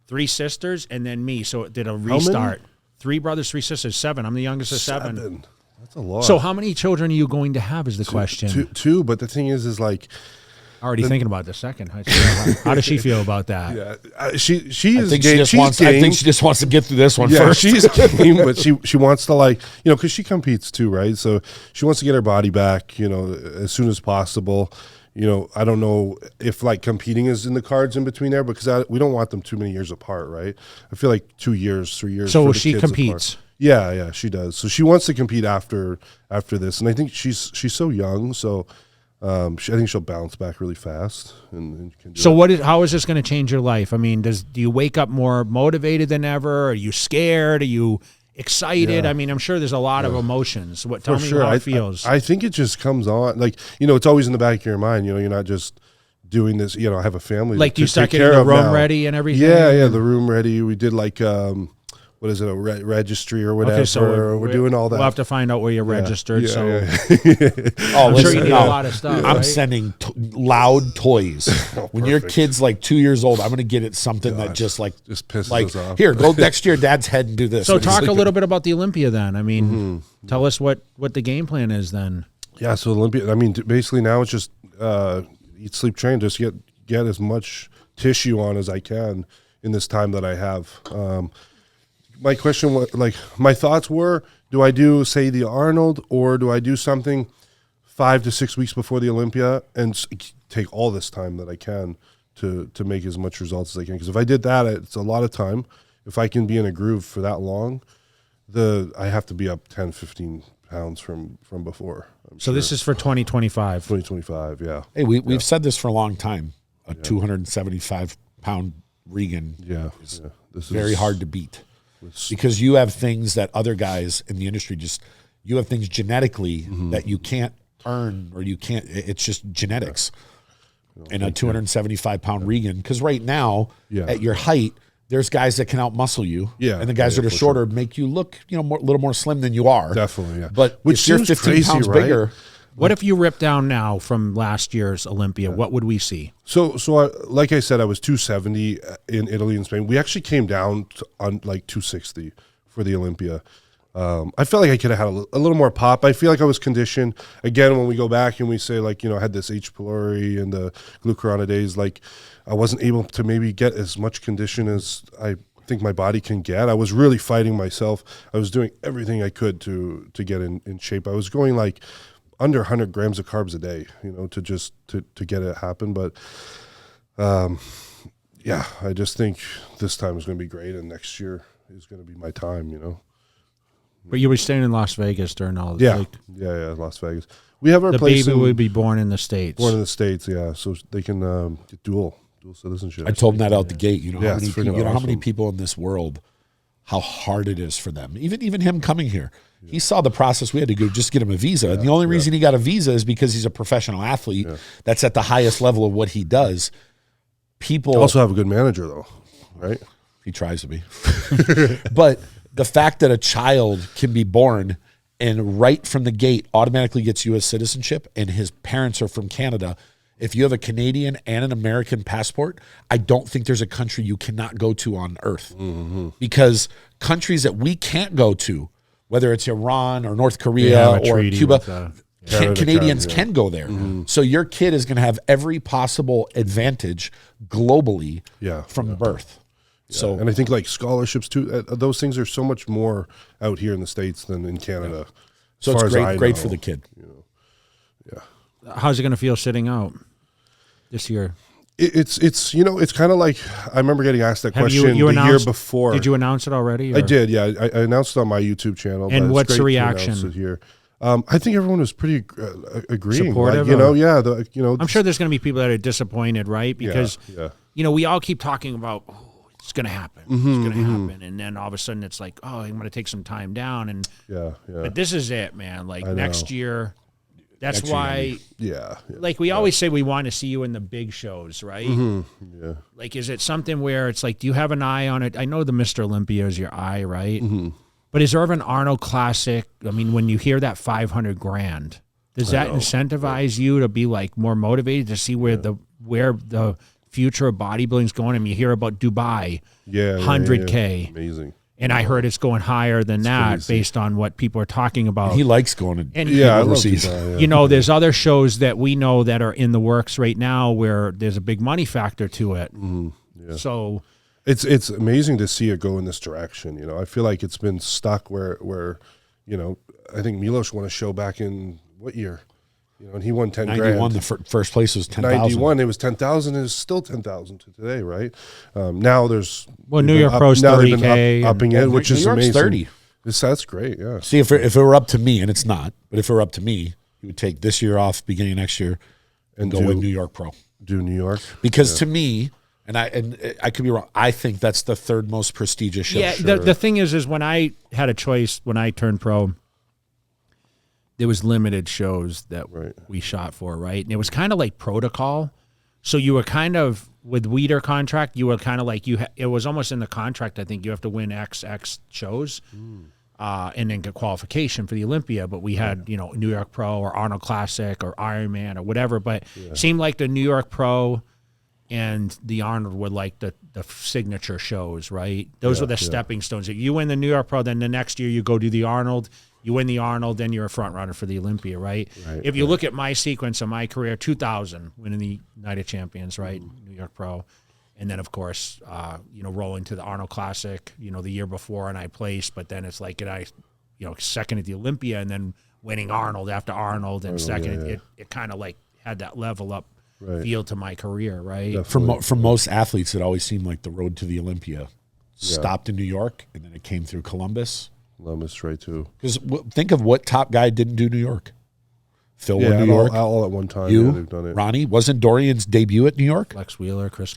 3 sisters, and then me. So it did a restart. 3 brothers, 3 sisters, 7. I'm the youngest of 7. That's a lot. So how many children are you going to have is the question. 2, but the thing is like already thinking about the second. How does she feel about that? Yeah, she is. I think she just wants to get through this one first. She's game, but she wants to because she competes too, right? So she wants to get her body back, as soon as possible. I don't know if like competing is in the cards in between there because we don't want them too many years apart, right? I feel like 2 years, 3 years. So she competes. Apart. Yeah, she does. So she wants to compete after this, and I think she's so young, so I think she'll bounce back really fast. And can do how is this going to change your life? I mean, do you wake up more motivated than ever? Are you scared? Are you excited? Yeah. I mean, I'm sure there's a lot of emotions. Tell me how it feels. I think it just comes on, it's always in the back of your mind. You're not just doing this. I have a family. Like, do you start getting the room ready and everything? Yeah, the room ready. We did what is it, a registry or whatever? Okay, so we're doing all that. We'll have to find out where you're registered. I'm sure you need a lot of stuff. I'm sending loud toys. When your kid's like 2 years old, I'm going to get it something that just pisses us off. Here, go next to your dad's head and do this. So talk a little bit about the Olympia then. I mean, tell us what the game plan is then. Yeah, so Olympia, I mean, basically now it's just eat, sleep, train, just get as much tissue on as I can in this time that I have. My question was, my thoughts were, do I do, say, the Arnold, or do I do something 5 to 6 weeks before the Olympia and take all this time that I can to make as much results as I can? Because if I did that, it's a lot of time. If I can be in a groove for that long, I have to be up 10, 15 pounds from before. So this is for 2025. 2025, yeah. Hey, we've said this for a long time. A 275-pound Regan is very hard to beat. Because you have things that other guys in the industry you have things genetically that you can't earn or you can't, it's just genetics. And a 275-pound Regan, because right now, at your height, there's guys that can outmuscle you. Yeah. And the guys that are shorter make you look, a little more slim than you are. Definitely, yeah. But if you're 15 pounds bigger. What if you rip down now from last year's Olympia? What would we see? So like I said, I was 270 in Italy and Spain. We actually came down on 260 for the Olympia. I felt like I could have had a little more pop. I feel like I was conditioned. Again, when we go back and we say, I had this H. pylori and the glucuronidase, I wasn't able to maybe get as much condition as I think my body can get. I was really fighting myself. I was doing everything I could to get in shape. I was going under 100 grams of carbs a day, to get it happen. But, I just think this time is going to be great, and next year is going to be my time, But you were staying in Las Vegas during all this. Yeah, Las Vegas. We have our the place. The baby would be born in the States. Born in the States, yeah. So they can get dual citizenship. I told them that out the gate. How many people in this world, how hard it is for them. Even him coming here. Yeah. He saw the process we had to go just get him a visa. And the only reason he got a visa is because he's a professional athlete that's at the highest level of what he does. People also have a good manager, though, right? He tries to be. But the fact that a child can be born and right from the gate automatically gets U.S. citizenship and his parents are from Canada, if you have a Canadian and an American passport, I don't think there's a country you cannot go to on earth. Because countries that we can't go to, whether it's Iran or North Korea or Cuba, Canadians can go there. So your kid is going to have every possible advantage globally from birth. So, and I think like scholarships too. Those things are so much more out here in the States than in Canada. So it's great for the kid. How's it going to feel sitting out this year? It's it's kind of like, I remember getting asked that question the year before. Did you announce it already? I did, yeah. I announced it on my YouTube channel. And what's the reaction here? I think everyone was pretty agreeing. Supportive, like, I'm sure there's going to be people that are disappointed, right? Because we all keep talking about, it's going to happen, it's going to happen, and then all of a sudden it's like, oh, I'm going to take some time down, and But this is it, man. Like next year. That's why, like we always say, we want to see you in the big shows, right? Yeah. Like, is it something where it's like, do you have an eye on it? I know the Mr. Olympia is your eye, right? But is there ever an Arnold Classic? I mean, when you hear that $500,000, does that incentivize you to be like more motivated to see where the future of bodybuilding is going? I mean, you hear about Dubai, $100K, amazing. And I heard it's going higher than that based on what people are talking about. He likes going overseas. There's other shows that we know that are in the works right now where there's a big money factor to it. So it's amazing to see it go in this direction. I feel like it's been stuck where I think Milos won a show back in what year? And he won 10 91, grand. the first place was 10,000. 91, it was 10,000, and it's still 10,000 to today, right? Now there's New York Pro's 30K, upping it, which is amazing. 30. That's great, yeah. See, if it were up to me, and it's not, but if it were up to me, you would take this year off, beginning of next year, and go with New York Pro. Do New York, because to me, and I could be wrong, I think that's the third most prestigious show. Yeah, the thing is when I had a choice when I turned pro, there was limited shows that we shot for, right? And it was kind of like protocol. So you were kind of, with Weider contract, you were kind of like, it was almost in the contract, I think you have to win X shows and then get qualification for the Olympia. But we had, New York Pro or Arnold Classic or Ironman or whatever. But it seemed like the New York Pro and the Arnold were like the signature shows, right? Those were the stepping stones. If you win the New York Pro, then the next year you go do the Arnold. You win the Arnold, then you're a front runner for the Olympia, right? If you look at my sequence of my career, 2000, winning the Night of Champions, right? New York Pro. And then, of course, rolling to the Arnold Classic, the year before, and I placed. But then it's like, second at the Olympia, and then winning Arnold after Arnold, and second. It kind of like had that level up feel to my career, right? For most athletes, it always seemed like the road to the Olympia stopped in New York, and then it came through Columbus. Right too. Because think of what top guy didn't do New York. Phil won New York. All at one time. They've done it. Ronnie, wasn't Dorian's debut at New York? Flex Wheeler, Chris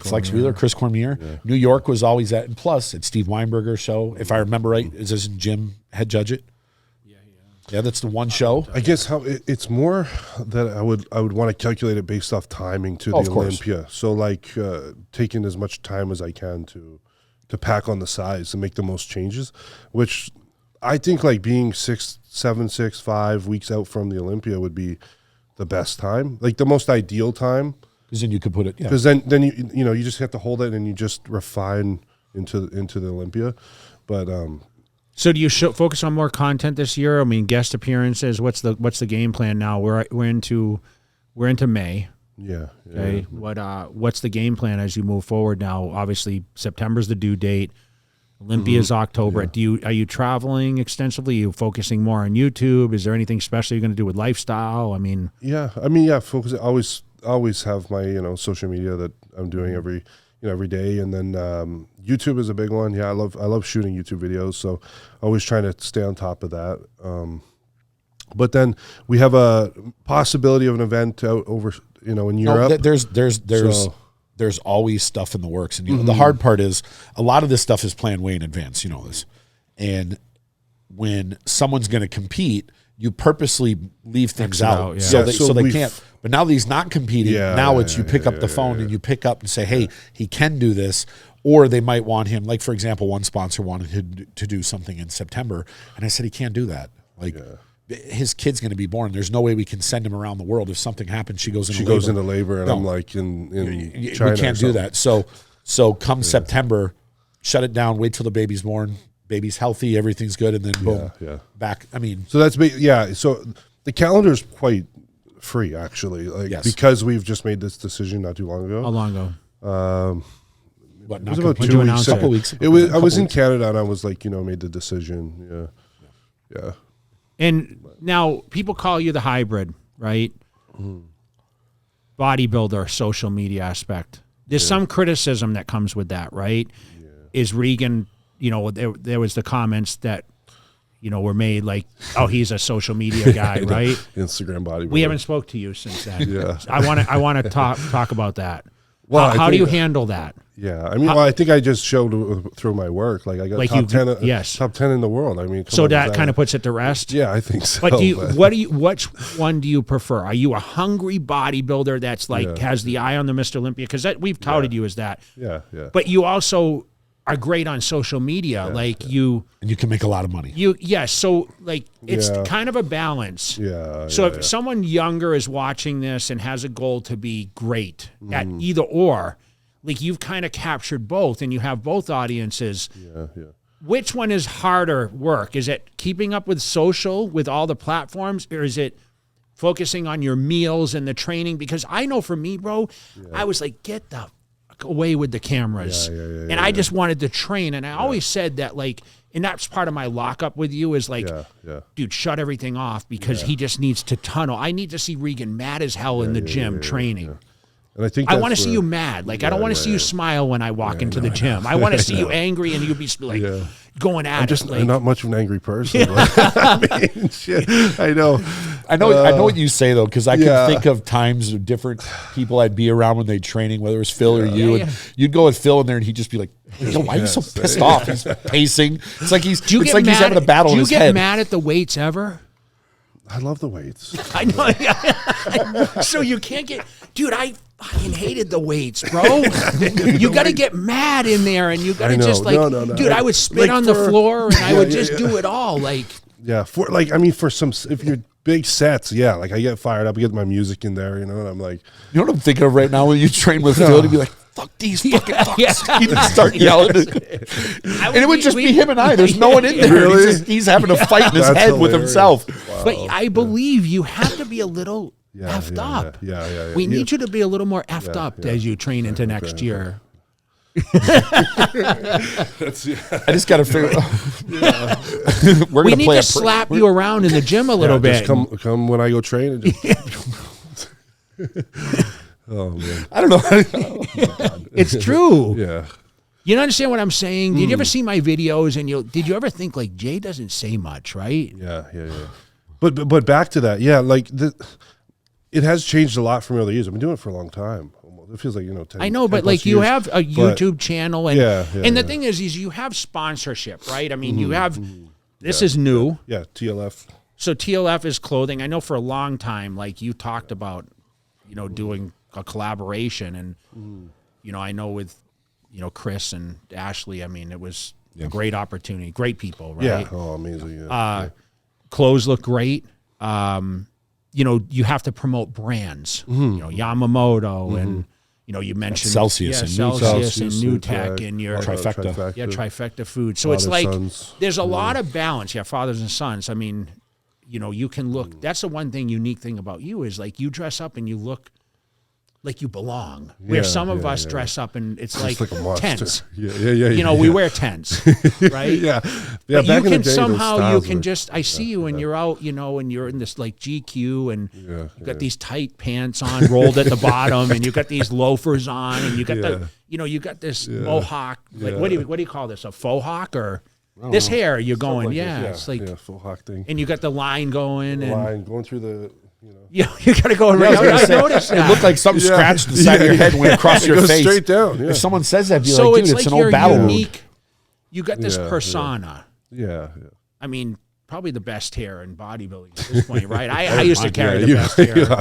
Cormier. Yeah. New York was always at, and plus it's Steve Weinberger's show. If I remember right, is Jim head judge it? Yeah, that's the one show. I guess it's more that I would want to calculate it based off timing to the Olympia. So like taking as much time as I can to pack on the size and make the most changes, which I think like being 6, 7, 6, 5 weeks out from the Olympia would be the best time, like the most ideal time. Because then you could put it. Because then you just have to hold it and you just refine into the Olympia. But so do you focus on more content this year? I mean, guest appearances. What's the game plan now? We're into May. Yeah. Okay. What's the game plan as you move forward now? Obviously, September's the due date. Olympia's October. Are you traveling extensively? Are you focusing more on YouTube? Is there anything special you're going to do with lifestyle? Focus. Always have my social media that I'm doing every day, and then YouTube is a big one. Yeah, I love shooting YouTube videos, so always trying to stay on top of that. But then we have a possibility of an event out over in Europe. There's always stuff in the works. And the hard part is a lot of this stuff is planned way in advance, this. And when someone's going to compete, you purposely leave things out so they can't. But now that he's not competing, you pick up the phone and you pick up and say, hey, he can do this. Or they might want him, like, for example, one sponsor wanted to do something in September. And I said, he can't do that. His kid's going to be born. There's no way we can send him around the world. If something happens, she goes into labor, and I'm like in China. We can't do that. So come September, shut it down. Wait till the baby's born. Baby's healthy, everything's good, and then boom, back. So that's So the calendar is quite free, actually. Because we've just made this decision not too long ago. How long ago? What, It was not about complete? 2 you weeks. announce Couple it? weeks. It was. I Couple was in weeks. Canada, and I was like, made the decision. Yeah. And now people call you the hybrid, right? Bodybuilder, social media aspect. There's some criticism that comes with that, right? Yeah. Is Regan, there was the comments that, were made like, oh, he's a social media guy, right? Instagram bodybuilder. We haven't spoke to you since then. Yeah. I want to talk about that. Well, how do you handle that? Yeah, I mean, I think I just showed through my work. Like I got top 10. Yes. Top 10 in the world. I mean, So that kind of puts it to rest. Yeah, I think so. But which one do you prefer? Are you a hungry bodybuilder that's like has the eye on the Mr. Olympia? Because we've touted you as that. Yeah. But you also are great on social media, and you can make a lot of money. So like it's kind of a balance. Yeah. So if someone younger is watching this and has a goal to be great at either or, like you've kind of captured both, and you have both audiences. Yeah. Which one is harder work? Is it keeping up with social, with all the platforms, or is it focusing on your meals and the training? Because I know for me, bro, I was like, get the fuck away with the cameras. And I just wanted to train. And I always said that, like, and that's part of my lockup with you is like, dude, shut everything off because he just needs to tunnel. I need to see Regan mad as hell in the gym training. And I think I want to see you mad. Like, I don't want to see you smile when I walk into the gym. I want to see you angry and you be like going at it. Like, I'm not much of an angry person. I mean, shit, I know. I know what you say though, because I can think of times of different people I'd be around when they training, whether it was Phil or you, and you'd go with Phil in there, and he'd just be like, "Why are you so pissed off?" He's pacing. It's like he's having a battle in his head. Do you get mad at the weights ever? I love the weights. I know. So you can't get, dude. I fucking hated the weights, bro. You got to get mad in there, and you got to just like, dude. I would spit on the floor, and I would just do it all, like. Yeah, for some, if you're big sets, like I get fired up, I get my music in there, and I'm like, you know what I'm thinking of right now when you train with Phil to be like, fuck these fucking fucks. He'd start yelling. And it would just be him and I. There's no one in there. Really? He's having a fight in his head with himself. Wow. But I believe you have to be a little effed up. Yeah. We need you to be a little more effed up as you train into next year. I just got to figure we need to slap you around in the gym a little bit. Just come when I go train. And just oh man, I don't know. It's true. Yeah. You don't understand what I'm saying? Did you ever see my videos and did you ever think like Jay doesn't say much, right? Yeah. But back to that, like it has changed a lot from other years. I've been doing it for a long time. It feels like 10, I know, but like you have a YouTube channel, and and the thing is you have sponsorship, right? I mean, you have this is new. Yeah, TLF. So TLF is clothing. I know for a long time, like you talked about, doing a collaboration, and I know with Chris and Ashley. I mean, it was a great opportunity, great people, right? Yeah, oh, amazing. Clothes look great. You have to promote brands. Yamamoto and. You mentioned Celsius and New Tech and your Trifecta. Trifecta Food. So it's like there's a lot of balance. Yeah, fathers and sons. I mean, you can look. That's the one unique thing about you is like you dress up and you look like you belong. Where some of us dress up and it's like a tense. Yeah. We wear tense, right? Yeah. But back you in the can day, somehow I see you and you're out, and you're in this like GQ and you got these tight pants on rolled at the bottom and you got these loafers on and you got you got this mohawk. Like what do you call this? A faux hawk or this hair? You're going, it's like faux hawk thing. And you got the line going going through the. You got to go around. I noticed that. It looked like something scratched the side of your head and went across your face. Straight down. Yeah. If someone says that, be so like, dude, it's an like old battle unique. You got this persona. Yeah. I mean, probably the best hair in bodybuilding at this point, right? I used to carry the best hair.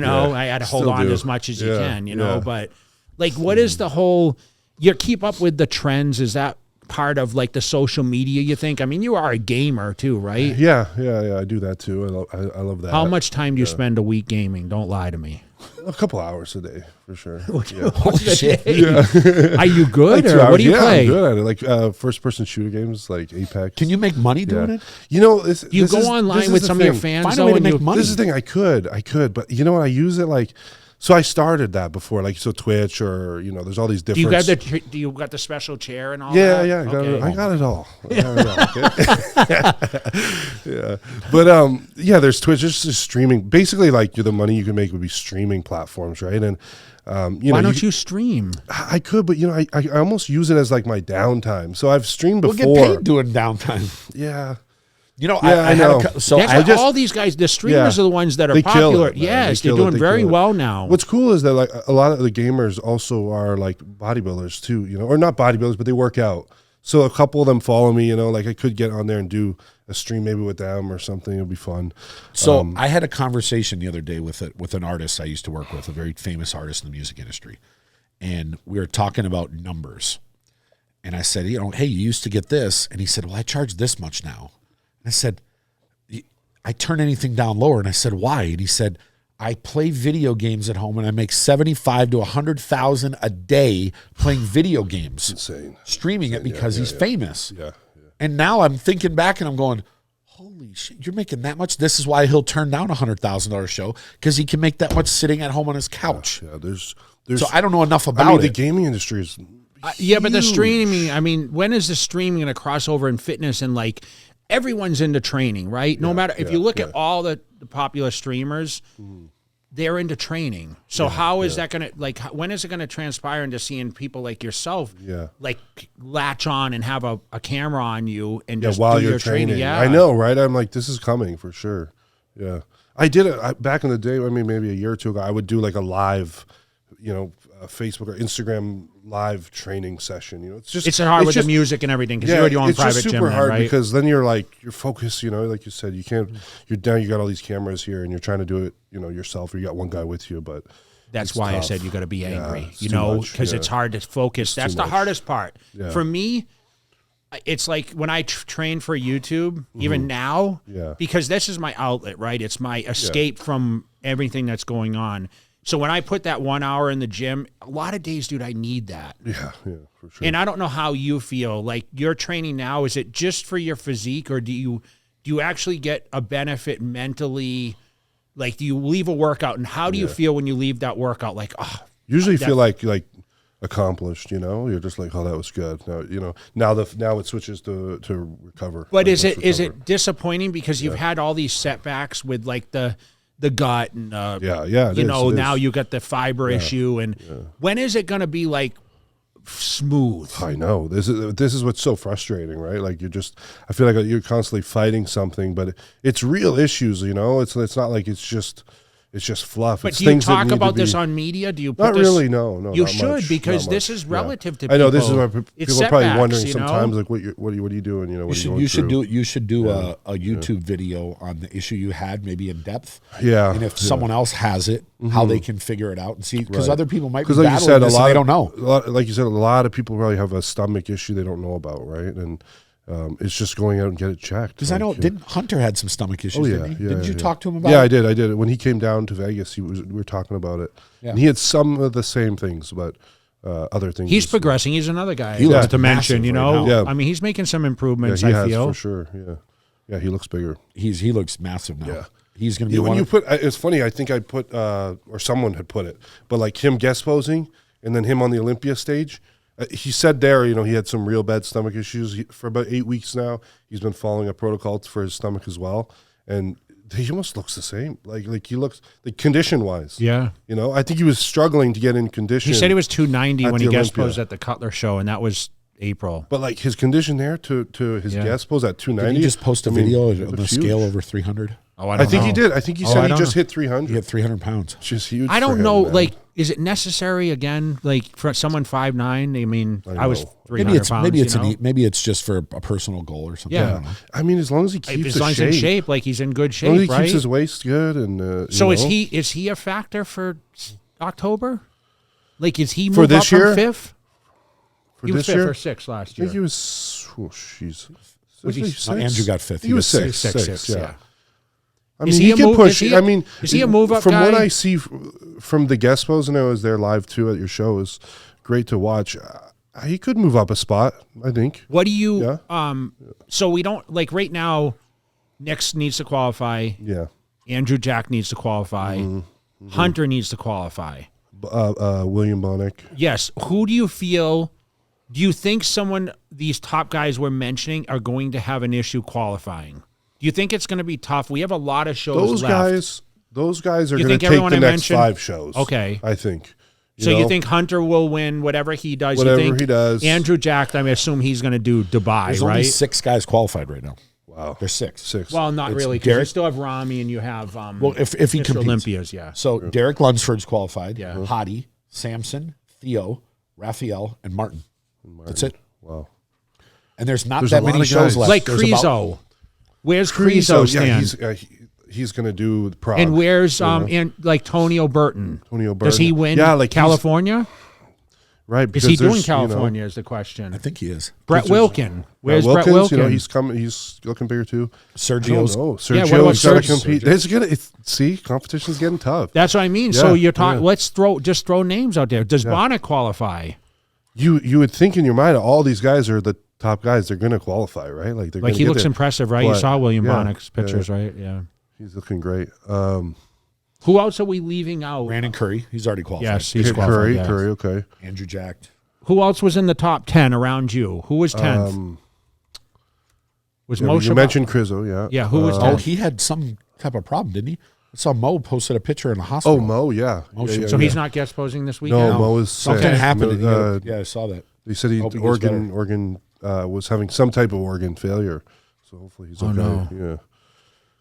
I had to hold on as much as you can, But like, what is the whole? You keep up with the trends? Is that part of like the social media, you think? I mean, you are a gamer too, right? Yeah, I do that too. I love that. How much time do you spend a week gaming? Don't lie to me. A couple hours a day, for sure. Holy shit. Are you good, like or what do you play? I'm good at it. Like first-person shooter games, like Apex. Can you make money doing it? You go online with some of your fans, find a way to make money. This is the thing. I could, but you know what? I use it like So I started that before, like Twitch or there's all these different. Do you got the special chair and all yeah, that? Yeah, Okay. I got it all. Yeah, but there's Twitch. There's just streaming. Basically, like the money you can make would be streaming platforms, right? And why don't you stream? I could, but I almost use it as like my downtime. So I've streamed before. We'll get paid doing downtime. Yeah. I know. All these guys, the streamers are the ones that are popular. Yes, they're doing very well now. What's cool is that like a lot of the gamers also are like bodybuilders too, or not bodybuilders, but they work out. So a couple of them follow me, like I could get on there and do a stream maybe with them or something. It'd be fun. So I had a conversation the other day with an artist I used to work with, a very famous artist in the music industry. And we were talking about numbers. And I said, hey, you used to get this. And he said, well, I charge this much now. I said, I turn anything down lower. And I said, why? And he said, I play video games at home and I make 75 to 100,000 a day playing video games. Insane. Streaming it because he's famous. Yeah. And now I'm thinking back and I'm going, holy shit, you're making that much? This is why he'll turn down a $100,000 show, because he can make that much sitting at home on his couch. Yeah, there's so I don't know enough about it. The gaming industry is but the streaming, when is the streaming going to cross over in fitness and like everyone's into training, right? No matter if you look at all the popular streamers, they're into training. So how is that going to when is it going to transpire into seeing people like yourself like latch on and have a camera on you and just while do you're your training? Yeah, I know, right? I'm like, this is coming for sure. Yeah, I did it back in the day. I mean, maybe a year or two ago, I would do like a live, Facebook or Instagram live training session. It's hard with the music and everything because you're your own private gym. It's super hard because then you're focused. Like you said, you can't. You're down. You got all these cameras here, and you're trying to do it. Yourself, or you got one guy with you, but that's why tough. I said you got to be angry. Because it's hard to focus. That's the hardest part for me. It's like when I train for YouTube, even now, because this is my outlet, right? It's my escape from everything that's going on. So when I put that 1 hour in the gym, a lot of days, dude, I need that. Yeah, for sure. And I don't know how you feel. Like your training now, is it just for your physique, or do you actually get a benefit mentally? Like, do you leave a workout, and how do you feel when you leave that workout? Like, usually feel like accomplished. You're just like, oh, that was good. Now it switches to recover. But is it disappointing because you've had all these setbacks with like the gut and now you got the fiber issue, and when is it going to be like smooth? I know this is what's so frustrating, right? Like I feel like you're constantly fighting something, but it's real issues. It's not like it's just fluff. But do you talk about this on media? Do you? Not really. No. You should, because this is relative to. I know this is why people are probably wondering you know? sometimes, like, what are you doing? You should do a YouTube video on the issue you had, maybe in depth. Yeah. And if someone else has it, how they can figure it out and see, because other people might be like battling you said, this and they don't know. Like you said, a lot of people probably have a stomach issue they don't know about, right? And it's just going out and get it checked. Because I know, didn't Hunter had some stomach issues? Didn't you talk to him about it? Yeah, I did. When he came down to Vegas, we were talking about it. Yeah. And he had some of the same things, but other things. He's progressing. He's another guy to mention. Yeah. I mean, he's making some improvements. He I feel for sure. Yeah, he looks bigger. He looks massive now. Yeah. He's going to be when you put. It's funny. I think I put or someone had put it, but like him guest posing and then him on the Olympia stage. He said there, he had some real bad stomach issues for about 8 weeks now. He's been following a protocol for his stomach as well, and he almost looks the same. Like he looks condition wise. Yeah. I think he was struggling to get in condition. He said he was 290 when he guest posed at the Cutler show, and that was April. But like his condition there to his guest pose at 290. Did he just post a video on a scale over 300? Oh, I think he did. I think he said he just hit 300. He hit 300 pounds. Just huge. I don't know. Like, is it necessary again? Like for someone 5'9"? I mean, I was 300 pounds. Maybe it's just for a personal goal or something. Yeah. I mean, as long as he keeps he's in shape, like he's in good shape, as long as he right? keeps his waist good, and so is he a factor for October? Like, is he for this year? From fifth? For he was this fifth year? or sixth last year. I think he was. Oh, jeez. Andrew got fifth. He was sixth. Yeah. I mean, he can push. Is he a move up from guy? what I see from the guest pose, and I was there live too at your show. It was great to watch. He could move up a spot, I think. What do you? So we don't like right now. Nick needs to qualify. Yeah. Andrew Jack needs to qualify. Hunter needs to qualify. William Bonick. Yes. Who do you feel? Do you think these top guys we're mentioning are going to have an issue qualifying? Do you think it's going to be tough? We have a lot of shows left. Those guys are You going to think take the next 5 shows. Okay. I think. You think Hunter will win whatever he does? Whatever you think he does. Andrew Jack, I assume he's going to do Dubai, There's right? only 6 guys qualified right now. Wow. There's 6. 6. Well, not It's really, because you still have Rami and you have Well, if he Mr. competes. Olympias, yeah. So Derek Lunsford's qualified. Yeah. Hottie, Samson, Theo, Raphael, and Martin. That's it. Wow. And there's not There's that a lot many of shows guys. left. Like There's Krizo. Where's Krizo stand? Yeah, he's going to do the Prague. And where's and like Tonio Burton? Tonio Does he Burton. win Yeah, like California? Right. Is he doing there's, California is the question. I think he is. Brett Wilkin. Where's Brett Wilkins, Wilkin? he's coming. He's looking bigger too. Sergio's. Sergio's Yeah, what about got to Sergio? compete. It's good. See, competition's getting tough. That's what I mean. So Yeah, you're talking. yeah. Let's throw names out there. Does Bonnet qualify? You would think in your mind all these guys are the top guys. They're going to qualify, right? Like they're Like gonna he get looks there. impressive, right? You But, saw William yeah, Bonnick's pictures, right? Yeah. He's looking great. Who else are we leaving out? Brandon Curry. He's already qualified. Yes, he's qualified. Curry, yes. Curry, okay. Andrew Jack. Who else was in the top 10 around you? Who was 10th? Was Yeah, Moshe? you mentioned Krizo, yeah. Yeah, who was Oh, 10th? he had some type of problem, didn't he? I saw Mo posted a picture in the hospital. Oh, Mo, yeah. Motion. Yeah, So yeah. he's not guest posing this weekend? No, Mo is Something sick. happened. No, yeah, I saw that. They said Hope he gets Oregon was having some type of organ failure. So hopefully he's okay. no. Yeah.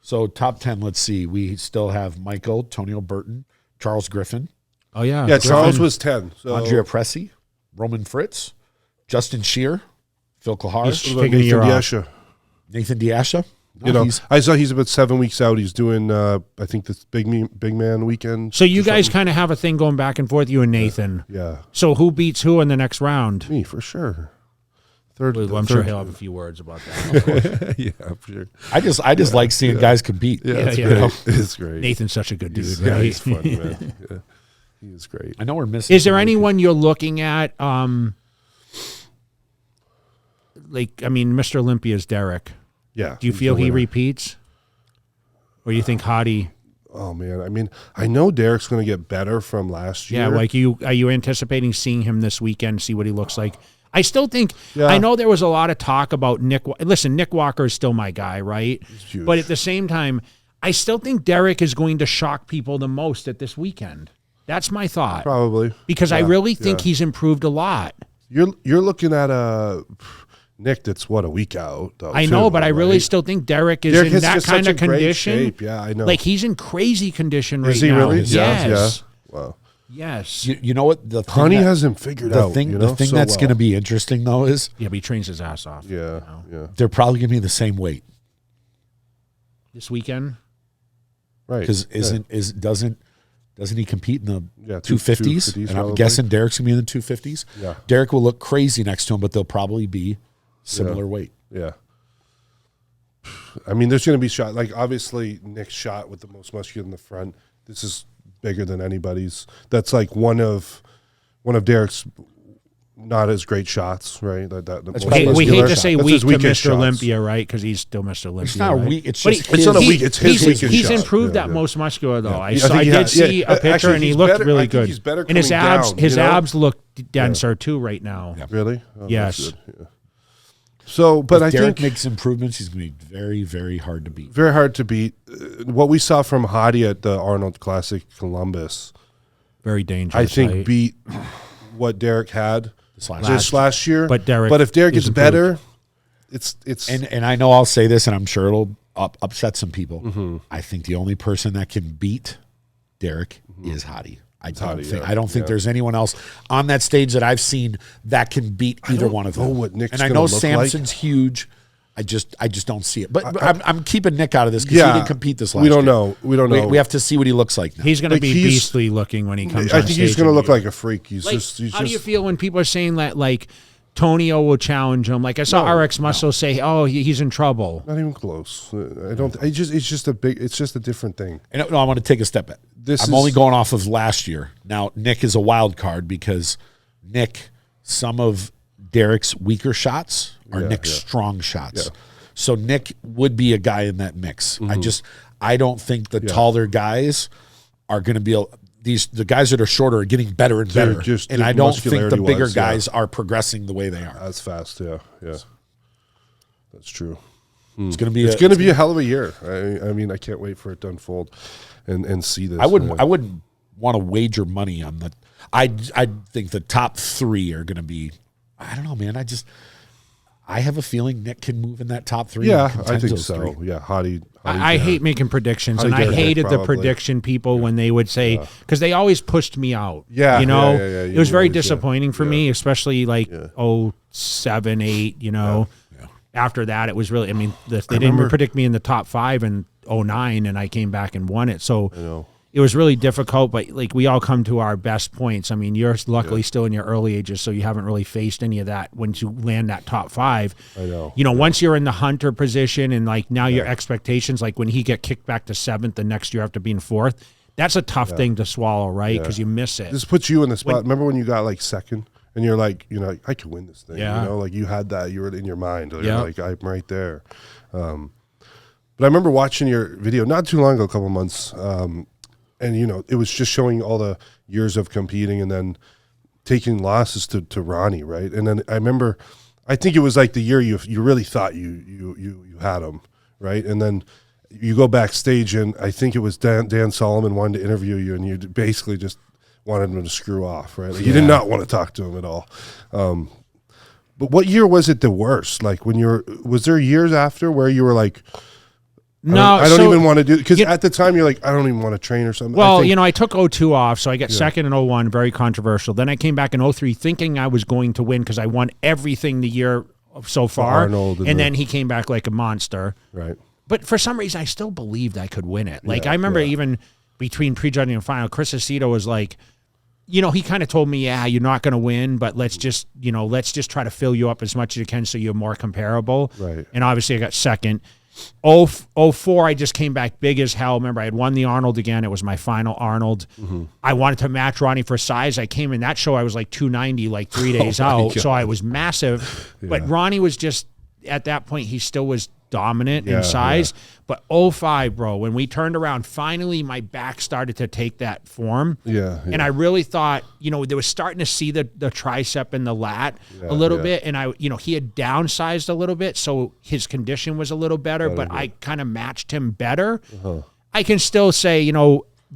So top 10, let's see. We still have Michael, Tonio Burton, Charles Griffin, Oh, yeah. Yeah, Charles Griffin. was 10. So Andrea Pressey, Roman Fritz, Justin Shear, Phil Kahar, He's what about taking a year Nathan off. Diesha? Nathan Diasha. You know, I saw he's about 7 weeks out. He's doing, I think, this big man weekend. So you or guys something. kind of have a thing going back and forth, you and Nathan. Yeah, So who beats who in the next round? me for sure. Third, Well, I'm sure he'll have a few words about that. yeah, for sure. I just like seeing guys compete. Yeah, it's yeah. great. It's great. Nathan's such a good dude, Yeah, right? he's fun, man. Yeah, he is great. I know we're missing. Is there some anyone you're looking at? Like, I mean, Mr. Olympia's Derek. Yeah. Do you he's feel the he winner. repeats? Or you think Hottie? Oh man, I mean, I know Derek's going to get better from last year. Yeah, like are you anticipating seeing him this weekend, see what he looks like? I still think, Yeah. I know there was a lot of talk about Nick. Listen, Nick Walker is still my guy, right? huge. But at the same time, I still think Derek is going to shock people the most at this weekend. That's my thought. Probably Because I Yeah, really think yeah. he's improved a lot. You're looking at Nick that's a week out. Though, I know, too, but I really right? still think Derek is Derek in is that just kind such of a great condition. shape. Yeah, I know. Like he's in crazy condition right Is he now. really? Yes. Yeah. Wow. Yes. You know what? The thing Honey that- has him figured the out. thing, you know, the thing so that's well. going to be interesting though is Yeah, but he trains his ass off. Yeah, yeah. they're probably going to be the same weight This weekend. Right. because doesn't he compete in the Yeah, 250s? 250s And I'm probably. guessing Derek's going to be in the 250s. Yeah. Derek will look crazy next to him, but they'll probably be similar weight. Yeah. I mean, there's going to be shot. Like, obviously, Nick's shot with the most muscular in the front. This is bigger than anybody's. That's like one of Derek's not as great shots, right? That most We hate muscular. to say That's weak his to weakest Mr. shots. Olympia, right? Because he's still Mr. Olympia. It's not right? weak. It's But just It's not a his- weak. It's his he's weakest shot. improved Yeah, that yeah. most muscular though. I think he did has. see Yeah, a picture actually, and he he's looked better- I really think good. he's better and his coming abs, down, his you know? abs look denser too right now. Really? Oh, Yes. that's good, yeah. So, but if I Derek think makes improvements, he's going to be very, very hard to beat. very hard to beat. What we saw from Hottie at the Arnold Classic Columbus, Very dangerous. I think right? beat what Derek had Last last year. But Derek but if Derek is gets improved. better, it's And I know I'll say this, and I'm sure it'll upset some people. Mm-hmm. I think the only person that can beat Derek is Hottie. I Hottie, don't think yeah. there's anyone else on that stage that I've seen that can beat either one of them. know what Nick's and I gonna know look Samson's huge. I just don't see it. But I'm keeping Nick out of this because Yeah, he didn't compete this last we don't year. know. We don't know. We have to see what he looks like now. He's going to Like, be he's- beastly looking when he comes. I on think stage he's going to and look you- like a freak. He's Like, just. He's how do you just. feel when people are saying that, like, Tonio will challenge him? Like, I saw RX Muscle say, "Oh, he's in trouble." Not even close. I don't. It's just a big. It's just a different thing. And no, I want to take a step back. I'm only going off of last year. Now, Nick is a wild card because Nick, some of Derek's weaker shots are Yeah, Nick's yeah. strong shots. Yeah. So Nick would be a guy in that mix. I don't think the taller guys are going to be the guys that are shorter are getting better and better. And I don't think the bigger guys are progressing the way they are. That's fast. Yeah. That's true. It's going to be a hell of a year. I mean, I can't wait for it to unfold and see this. I wouldn't want to wager money on the. I think the top 3 are going to be. I don't know, man. I have a feeling Nick can move in that top 3. Yeah, I think so. 3. Yeah, Hottie I hate making predictions, and I hated the prediction people when they would say, because they always pushed me out. Yeah, it was very disappointing for me, especially like 07, 8. After that, it was really. I mean, they didn't even predict me in the top 5 in 09, and I came back and won it. So it was really difficult, but like we all come to our best points. I mean, you're luckily still in your early ages, so you haven't really faced any of that once you land that top 5. I know. Once you're in the hunter position and like now your expectations, like when he get kicked back to 7th the next year after being 4th, that's a tough thing to swallow, right? Because you miss it. This puts you in the spot. Remember when you got like 2nd and you're like, I could win this thing. Yeah. Like you had that, you were in your mind. You're like, I'm right there. But I remember watching your video not too long ago, a couple of months, and, it was just showing all the years of competing and then taking losses to Ronnie, right? And then I remember, I think it was like the year you really thought you had him, right? And then you go backstage, and I think it was Dan Solomon wanted to interview you, and you basically just wanted him to screw off, right? Like you did not want to talk to him at all. But what year was it the worst? Like was there years after where you were like, I don't even want to do, because at the time you're like, I don't even want to train or something. Well, I took 02 off, so I got 2nd in 01, very controversial. Then I came back in 03 thinking I was going to win because I won everything the year so far. Arnold and then he came back like a monster. Right. But for some reason, I still believed I could win it. Like I remember even between prejudging and final, Chris Aceto was like, he kind of told me, you're not going to win, but let's just try to fill you up as much as you can so you're more comparable. Right. And obviously I got 2nd. 04, I just came back big as hell. Remember, I had won the Arnold again. It was my final Arnold. Mm-hmm. I wanted to match Ronnie for size. I came in that show, I was like 290 like 3 days out. So I was massive. Yeah. But Ronnie was just, at that point, he still was dominant in size. But 05, bro, when we turned around, finally my back started to take that form. And I really thought, they was starting to see the tricep and the lat a little bit. And he had downsized a little bit, so his condition was a little better, but I kind of matched him better. I can still say,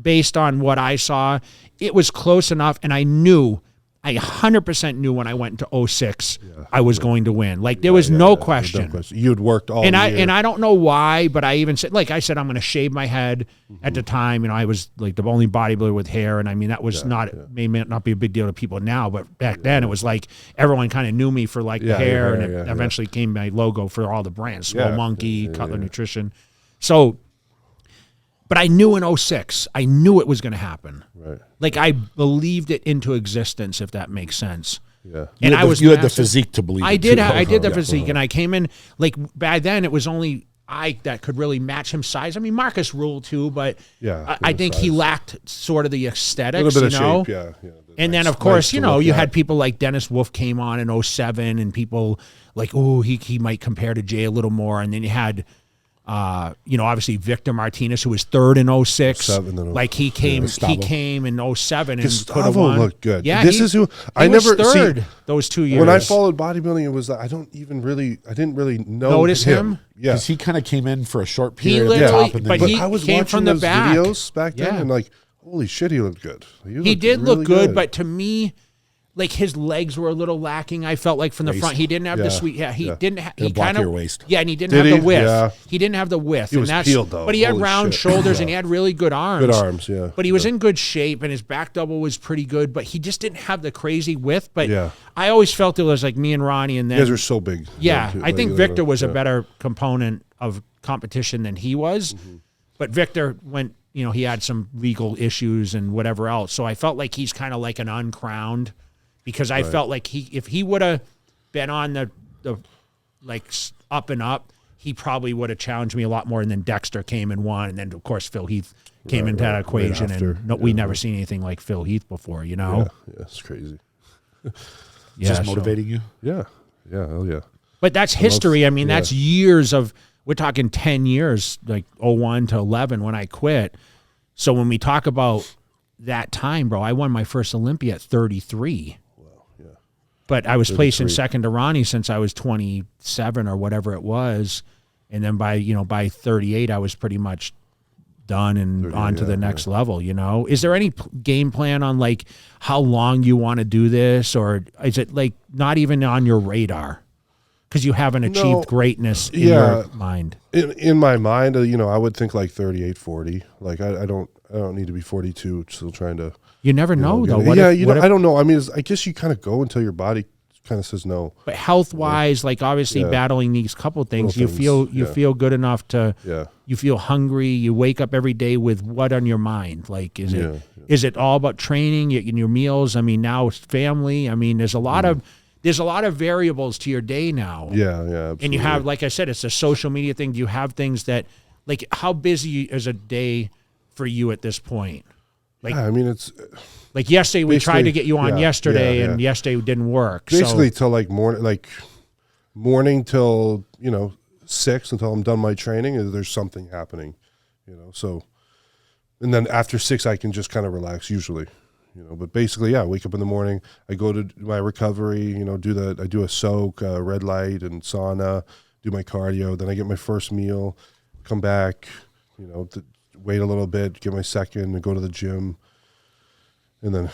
based on what I saw, it was close enough, and I 100% knew when I went into 06 I was going to win. Like there was no question. You'd worked all year. And I don't know why, but I even said, like I said, I'm going to shave my head. At the time, I was like the only bodybuilder with hair, and I mean that was may not be a big deal to people now, but back then it was like everyone kind of knew me for like the hair, and it eventually came my logo for all the brands, Swole Monkey, Cutler Nutrition. So, but I knew in 06, I knew it was going to happen. Right. Like I believed it into existence, if that makes sense. Yeah. And you had the physique to believe. I did the physique, and I came in like by then it was only I that could really match him size. I mean, Marcus ruled too, but I think he lacked sort of the aesthetics, a little bit of shape, and then of course, you had people like Dennis Wolf came on in 07, and people like, he might compare to Jay a little more, and then you had. Obviously Victor Martinez, who was 3rd in 06. Like he came in 07 and Gustavo looked good. Yeah, this is who I never third those 2 years. When I followed bodybuilding, it was I didn't really notice him. Yeah, because he kind of came in for a short period at the top, and then but I was came watching from the those back. videos back then, and like, holy shit, he looked good. He did really look good, but to me. Like his legs were a little lacking. I felt like from the front, he didn't have the sweet. Yeah, he didn't. He kind of waist. Yeah, and he didn't have the width. Yeah. He didn't have the width. He was peeled though. But he had round shoulders and he had really good arms. Good arms, yeah. But he was in good shape, and his back double was pretty good. But he just didn't have the crazy width. But I always felt it was like me and Ronnie, and then you guys are so big. Yeah, I think Victor was a better component of competition than he was. But Victor went. He had some legal issues and whatever else. So I felt like he's kind of like an uncrowned. Because I felt like if he would have been on the like up and up, he probably would have challenged me a lot more. And then Dexter came and won, and then of course Phil Heath came into that equation, and we never seen anything like Phil Heath before. Yeah, it's crazy. Just motivating you. Yeah, hell yeah. But that's history. I mean, that's years of. We're talking 10 years, like 01 to 11 when I quit. So when we talk about that time, bro, I won my first Olympia at 33. But I was placing second to Ronnie since I was 27 or whatever it was. And then by 38, I was pretty much done and on to the next level, Is there any game plan on like how long you want to do this, or is it like not even on your radar because you haven't achieved greatness in your mind? In my mind, I would think like 38, 40. Like I don't need to be 42 still trying to. You never know though. I don't know. I mean, I guess you kind of go until your body kind of says no. But health wise, like obviously battling these couple things, you feel good enough to. You feel hungry. You wake up every day with what on your mind? Like, is it all about training? Your meals. I mean, now it's family. I mean, there's a lot of variables to your day now. Yeah, absolutely. And you have, like I said, it's a social media thing. Do you have things that, like, how busy is a day for you at this point? Like, I mean, it's like yesterday we tried to get you on yesterday, and yesterday didn't work. Basically, till like morning till 6 until I'm done my training. There's something happening, So, and then after 6, I can just kind of relax usually, But basically, I wake up in the morning. I go to my recovery. I do a soak, red light, and sauna. Do my cardio. Then I get my first meal. Come back. Wait a little bit, get my second, and go to the gym, and then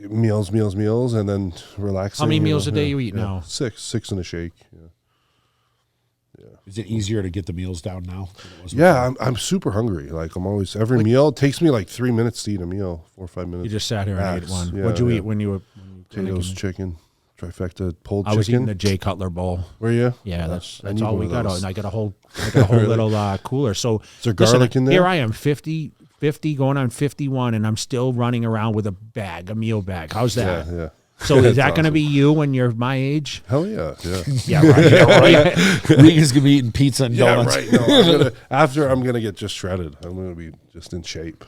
meals, and then relaxing. How many meals a day you eat now? 6 and a shake. Is it easier to get the meals down now? I'm super hungry. Like I'm always every meal it takes me like 3 minutes to eat a meal, 4 or 5 minutes. You just sat here and ate one. What'd you eat when you were? Potatoes, chicken, trifecta, pulled chicken. I was eating the J Cutler bowl. Were you? Yeah, that's all we got. And I got a whole little cooler. So is there garlic in there? Here I am, 50 going on 51, and I'm still running around with a meal bag. How's that? Yeah. So is that going to be you when you're my age? Hell yeah. Yeah, right. Regan's going to be eating pizza and donuts. Yeah, right. No, I'm gonna get just shredded. I'm going to be just in shape.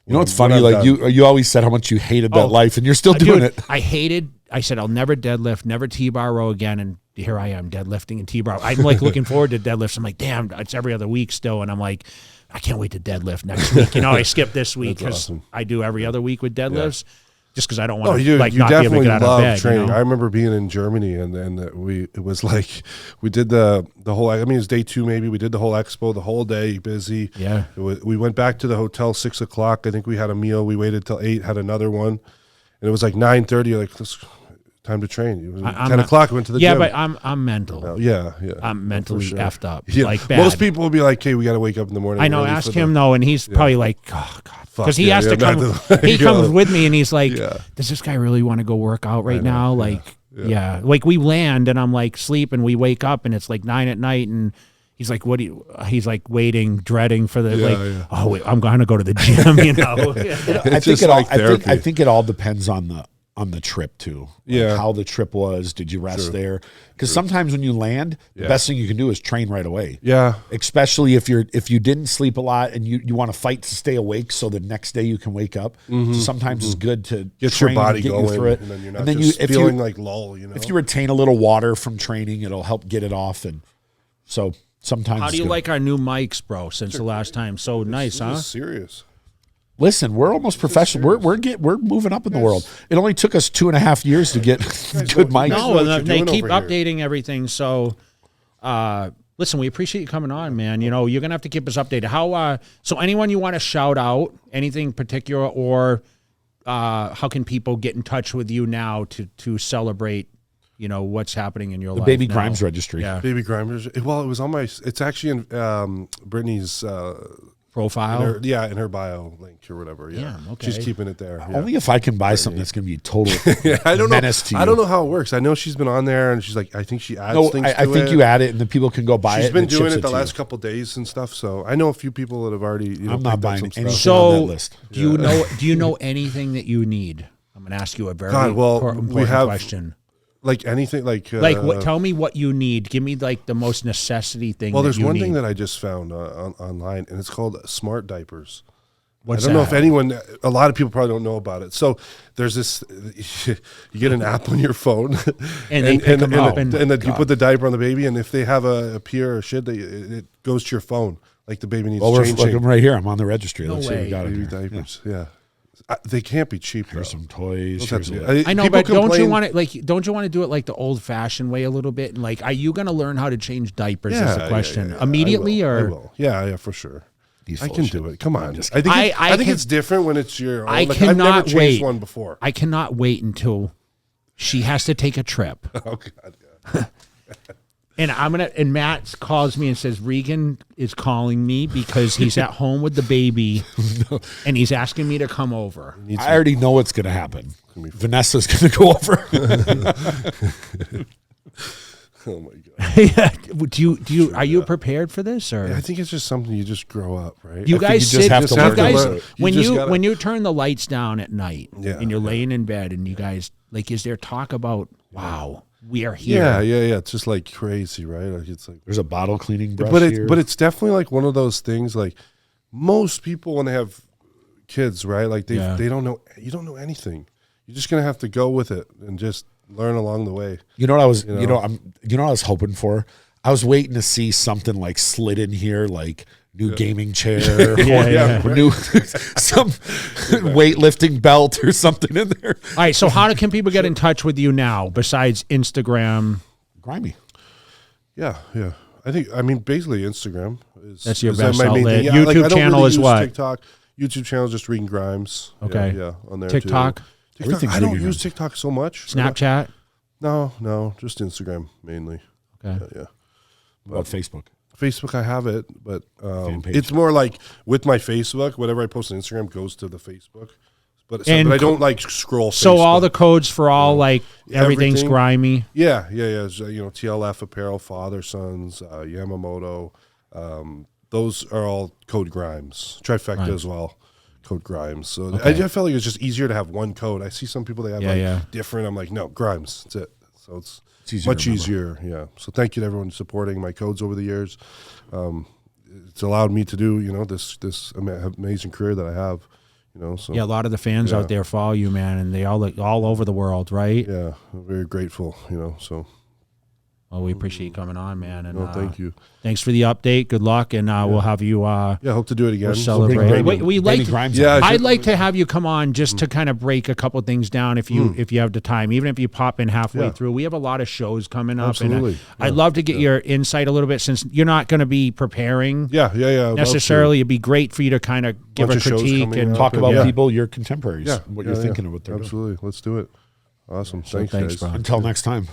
You know what's funny? Like you always said how much you hated that life, and you're still doing it. I said I'll never deadlift, never T-bar row again, and here I am deadlifting and T-bar. I'm like looking forward to deadlifts. I'm like, damn, it's every other week still, and I'm like, I can't wait to deadlift next week. I skipped this week because I do every other week with deadlifts. Just because I don't want to not be able to get out of bed. Training. I remember being in Germany and it was like we did the whole. I mean, it was day 2 maybe. We did the whole expo, the whole day, busy. Yeah. We went back to the hotel 6 o'clock. I think we had a meal. We waited till 8, had another one, and it was like 9:30. Like time to train. It was 10 o'clock. I went to the gym. Yeah, but I'm mental. Yeah. I'm mentally effed up. Yeah. Like bad. Most people will be like, "Hey, we got to wake up in the morning." I know. Ask him though, and he's probably like, "Oh God." Because he has to come. He go. comes with me, and he's like, "Does this guy really want to go work out right now?" Like, like we land, and I'm like sleep, and we wake up, and it's like 9 at night, and he's like, "What do you?" He's like waiting, dreading for the Oh, wait, I'm going to go to the gym. I think it all depends on the trip too. Like how the trip was. Did you rest there? Because sometimes when you land, the best thing you can do is train right away. Yeah. Especially if you didn't sleep a lot and you want to fight to stay awake so the next day you can wake up. So sometimes it's good to get train your body and get going you through it. And then you're not feeling like lull, If you retain a little water from training, it'll help get it off. And so sometimes how do you like our new mics, bro, since the last time? So nice, huh? Serious. Listen, we're almost professional. We're moving up in the world. It only took us 2.5 years to get good mics. No, they keep updating everything. So, listen, we appreciate you coming on, man. You're gonna have to keep us updated. How? So, anyone you want to shout out, anything particular, or how can people get in touch with you now to celebrate? What's happening in your life. Baby Grimes registry. Yeah. Baby Grimes. Well, it was on my. It's actually in Brittany's. Profile, in her bio link or whatever. Yeah, okay. She's keeping it there. Yeah. Only if I can buy something that's going to be a total I don't menace to you. I don't know how it works. I know she's been on there, and she's like, I think she adds things. I think you add it, and then people can go buy it. She's been doing it the last couple days and stuff. So I know a few people that have already. I'm not buying anything on that list. Do you know anything that you need? I'm going to ask you a very important question. Like anything, tell me what you need. Give me like the most necessity thing. Well, there's one thing that I just found online, and it's called smart diapers. What's I don't know if a lot of people probably don't know about it. So there's this, you get an app on your phone, and they pick them up, and then you put the diaper on the baby, and if they have a pee or a shit, it goes to your phone. like the baby needs Well, we're changing. looking right here. I'm on the registry. No Let's see what we way. got in Baby here. diapers, yeah. They can't be cheap. Here's though. some toys. Those have Here's to a be- I know, people but don't you complain- want to don't you want to do it like the old-fashioned way a little bit? And like, are you going to learn how to change diapers? Yeah, Is the question yeah. immediately, I or will. Yeah, for sure. He's I full can of do shit. it. Come on. just I think I can- it's different when it's your own. I Like, I've never cannot changed wait. one before. I cannot wait until she has to take a trip. Oh God. Yeah. And Matt calls me and says Regan is calling me because he's at home with the baby and he's asking me to come over. I already know what's going to happen. Vanessa's going to go over. Oh my God. do you are you prepared for this, or I think it's just something you just grow up, right? you I think guys you just sit have to you learn. guys You when just you gotta- when you turn the lights down at night Yeah, and you're laying in bed and you guys like, is there talk about wow, we are here? Yeah. It's just like crazy, right? Like it's like, There's a bottle cleaning brush but here. it's definitely like one of those things. Like most people when they have kids, right? Like they don't know. You don't know anything. You're just gonna have to go with it and just learn along the way. You know what I was, you know what I was hoping for? I was waiting to see something like slid in here, like new gaming chair, or new some weightlifting belt or something in there. All right, so how can people get in touch with you now besides Instagram? Grimy. Yeah. I mean, basically Instagram is That's your is best my main outlet. thing. YouTube I don't channel really is use what? TikTok. YouTube channel is just Regan Grimes. Okay. Yeah, on there TikTok? too. Everything's I don't Regan use Grimes. TikTok so much. Snapchat? No, just Instagram mainly. Okay. Yeah. What about Facebook? Facebook, I have it, but Fan page. it's more like with my Facebook, whatever I post on Instagram goes to the Facebook. But And I don't like scroll. So Facebook. all the codes for all like everything's Everything. grimy. Yeah. So, TLF apparel, Father Sons, Yamamoto, those are all code Grimes. Trifecta as well, code Grimes. So I just felt like it's just easier to have one code. I see some people that have different. I'm like, no, Grimes. That's it. So it's easier much to easier. Yeah. So thank you to everyone supporting my codes over the years. It's allowed me to do this amazing career that I have. So Yeah, a lot of the fans out there follow you, man, and they all look all over the world, right? yeah, I'm very grateful. So Well, we appreciate you coming on, man. And thank you. Thanks for the update. Good luck, and we'll have you. Yeah, hope to do it again. We'll celebrate. Baby- We like. Baby Grimes Yeah, on. I'd like to have you come on just to kind of break a couple things down if you have the time, even if you pop in halfway Yeah. through. We have a lot of shows coming up, Absolutely. and I'd love to get your insight a little bit since you're not going to be preparing Yeah. I'd love to. necessarily. It'd be great for you to kind of give Bunch a of shows critique coming and up. Talk about Yeah. people, your contemporaries, Yeah. what you're thinking of what they're doing. Absolutely. Let's do it. Awesome. So Thanks, thanks, guys. bro. Until next time.